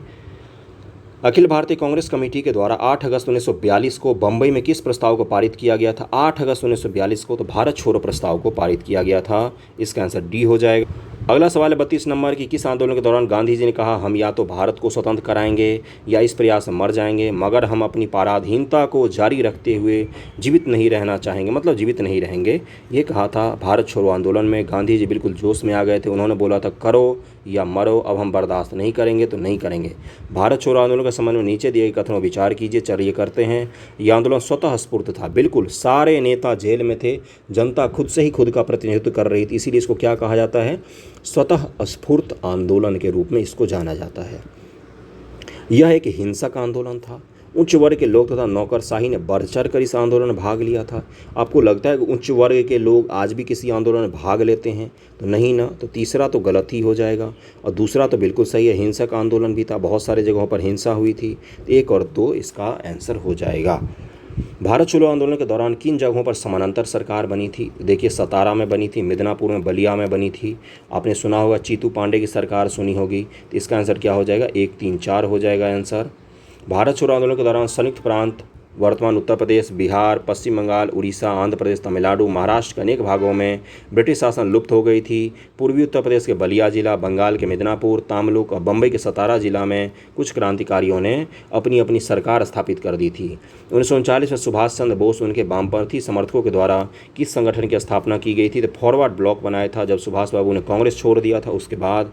अखिल भारतीय कांग्रेस कमेटी के द्वारा 8 अगस्त 1942 को बम्बई में किस प्रस्ताव को पारित किया गया था? 8 अगस्त 1942 को तो भारत छोड़ो प्रस्ताव को पारित किया गया था। इसका आंसर डी हो जाएगा। अगला सवाल है 32 नंबर की, किस आंदोलन के दौरान गांधी जी ने कहा हम या तो भारत को स्वतंत्र कराएंगे या इस प्रयास में मर जाएंगे, मगर हम अपनी पराधीनता को जारी रखते हुए जीवित नहीं रहना चाहेंगे, मतलब जीवित नहीं रहेंगे, ये कहा था। भारत छोड़ो आंदोलन में गांधी जी बिल्कुल जोश में आ गए थे। उन्होंने बोला था करो या मरो, अब हम बर्दाश्त नहीं करेंगे तो नहीं करेंगे। भारत छोड़ो आंदोलन के संबंध में नीचे दिए गए कथनों विचार कीजिए। चलिए करते हैं। यह आंदोलन स्वतः स्फूर्त था, बिल्कुल सारे नेता जेल में थे, जनता खुद से ही खुद का प्रतिनिधित्व कर रही थी, इसीलिए इसको क्या कहा जाता है? स्वतः स्फूर्त आंदोलन के रूप में इसको जाना जाता है। यह एक हिंसक आंदोलन था। उच्च वर्ग के लोग तथा नौकरशाही ने बढ़ चढ़ कर इस आंदोलन में भाग लिया था। आपको लगता है कि उच्च वर्ग के लोग आज भी किसी आंदोलन में भाग लेते हैं? तो नहीं ना। तो तीसरा तो गलत ही हो जाएगा और दूसरा तो बिल्कुल सही है, हिंसक आंदोलन भी था, बहुत सारे जगहों पर हिंसा हुई थी। 1 और 2 इसका आंसर हो जाएगा। भारत छोड़ो आंदोलन के दौरान किन जगहों पर समानांतर सरकार बनी थी? देखिए, सतारा में बनी थी, मिदनापुर में, बलिया में बनी थी। आपने सुना होगा चीतू पांडे की सरकार सुनी होगी। तो इसका आंसर क्या हो जाएगा? 1, 3, 4 हो जाएगा आंसर। भारत छोड़ो आंदोलन के दौरान संयुक्त प्रांत वर्तमान उत्तर प्रदेश, बिहार, पश्चिम बंगाल, उड़ीसा, आंध्र प्रदेश, तमिलनाडु, महाराष्ट्र के अनेक भागों में ब्रिटिश शासन लुप्त हो गई थी। पूर्वी उत्तर प्रदेश के बलिया जिला, बंगाल के मिदनापुर, तामलुक और बम्बई के सतारा जिला में कुछ क्रांतिकारियों ने अपनी अपनी सरकार स्थापित कर दी थी। 1939 में सुभाष चंद्र बोस उनके वामपंथी समर्थकों के द्वारा किस संगठन की स्थापना की गई थी? तो फॉरवर्ड ब्लॉक बनाया था। जब सुभाष बाबू ने कांग्रेस छोड़ दिया था उसके बाद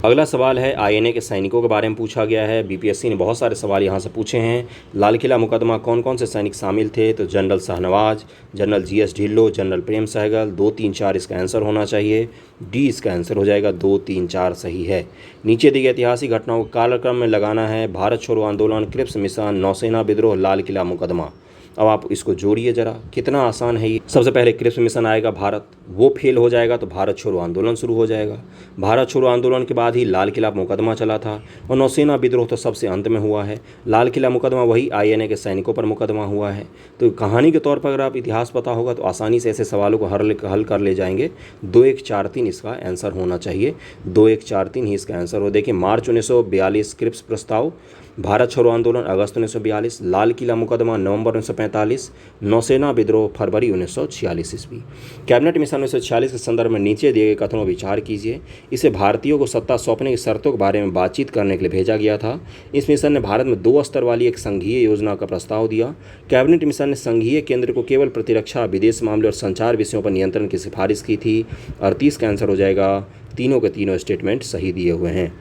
अगला सवाल है आईएनए के सैनिकों के बारे में पूछा गया है। बीपीएससी ने बहुत सारे सवाल यहाँ से पूछे हैं। लाल किला मुकदमा कौन कौन से सैनिक शामिल थे? तो general Shahnawaz, general GS Dhillon, general Prem Sahgal. 2, 3, 4 इसका आंसर होना चाहिए। डी इसका आंसर हो जाएगा। 2, 3, 4 सही है। नीचे दी गई ऐतिहासिक घटनाओं को कालक्रम में लगाना है। भारत छोड़ो आंदोलन, क्रिप्स मिशन, नौसेना विद्रोह, लाल किला मुकदमा। अब आप इसको जोड़िए जरा, कितना आसान है ये। सबसे पहले क्रिप्स मिशन आएगा भारत, वो फेल हो जाएगा तो भारत छोड़ो आंदोलन शुरू हो जाएगा। भारत छोड़ो आंदोलन के बाद ही लाल किला मुकदमा चला था और नौसेना विद्रोह तो सबसे अंत में हुआ है। लाल किला मुकदमा वही आईएनए के सैनिकों पर मुकदमा हुआ है। तो कहानी के तौर पर अगर आप इतिहास पता होगा तो आसानी से ऐसे सवालों को हल कर ले जाएंगे। 2, 1, 4, 3 इसका आंसर होना चाहिए। 2, 1, 4, 3 ही इसका आंसर हो। देखिए, मार्च 1942 क्रिप्स प्रस्ताव, भारत छोड़ो आंदोलन अगस्त 1942, लाल किला मुकदमा नवंबर 1945, नौसेना विद्रोह फरवरी 1946 ईस्वी। कैबिनेट मिशन 1946 के संदर्भ में नीचे दिए गए कथनों पर विचार कीजिए। इसे भारतीयों को सत्ता सौंपने की शर्तों के बारे में बातचीत करने के लिए भेजा गया था। इस मिशन ने भारत में 2 स्तर वाली एक संघीय योजना का प्रस्ताव दिया। कैबिनेट मिशन ने संघीय केंद्र को केवल प्रतिरक्षा, विदेश मामले और संचार विषयों पर नियंत्रण की सिफारिश की थी। 38 का आंसर हो जाएगा। तीनों के तीनों स्टेटमेंट सही दिए हुए हैं।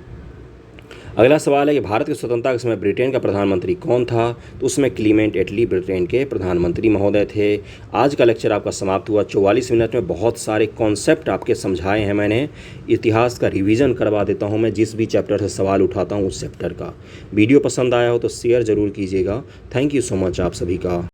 अगला सवाल है कि भारत की स्वतंत्रता के समय ब्रिटेन का प्रधानमंत्री कौन था? तो उसमें क्लीमेंट एटली ब्रिटेन के प्रधानमंत्री महोदय थे। आज का लेक्चर आपका समाप्त हुआ। 44 मिनट में बहुत सारे कॉन्सेप्ट आपके समझाए हैं मैंने। इतिहास का रिवीजन करवा देता हूं मैं, जिस भी चैप्टर से सवाल उठाता हूं उस चैप्टर का। वीडियो पसंद आया हो तो शेयर ज़रूर कीजिएगा। थैंक यू सो मच आप सभी का।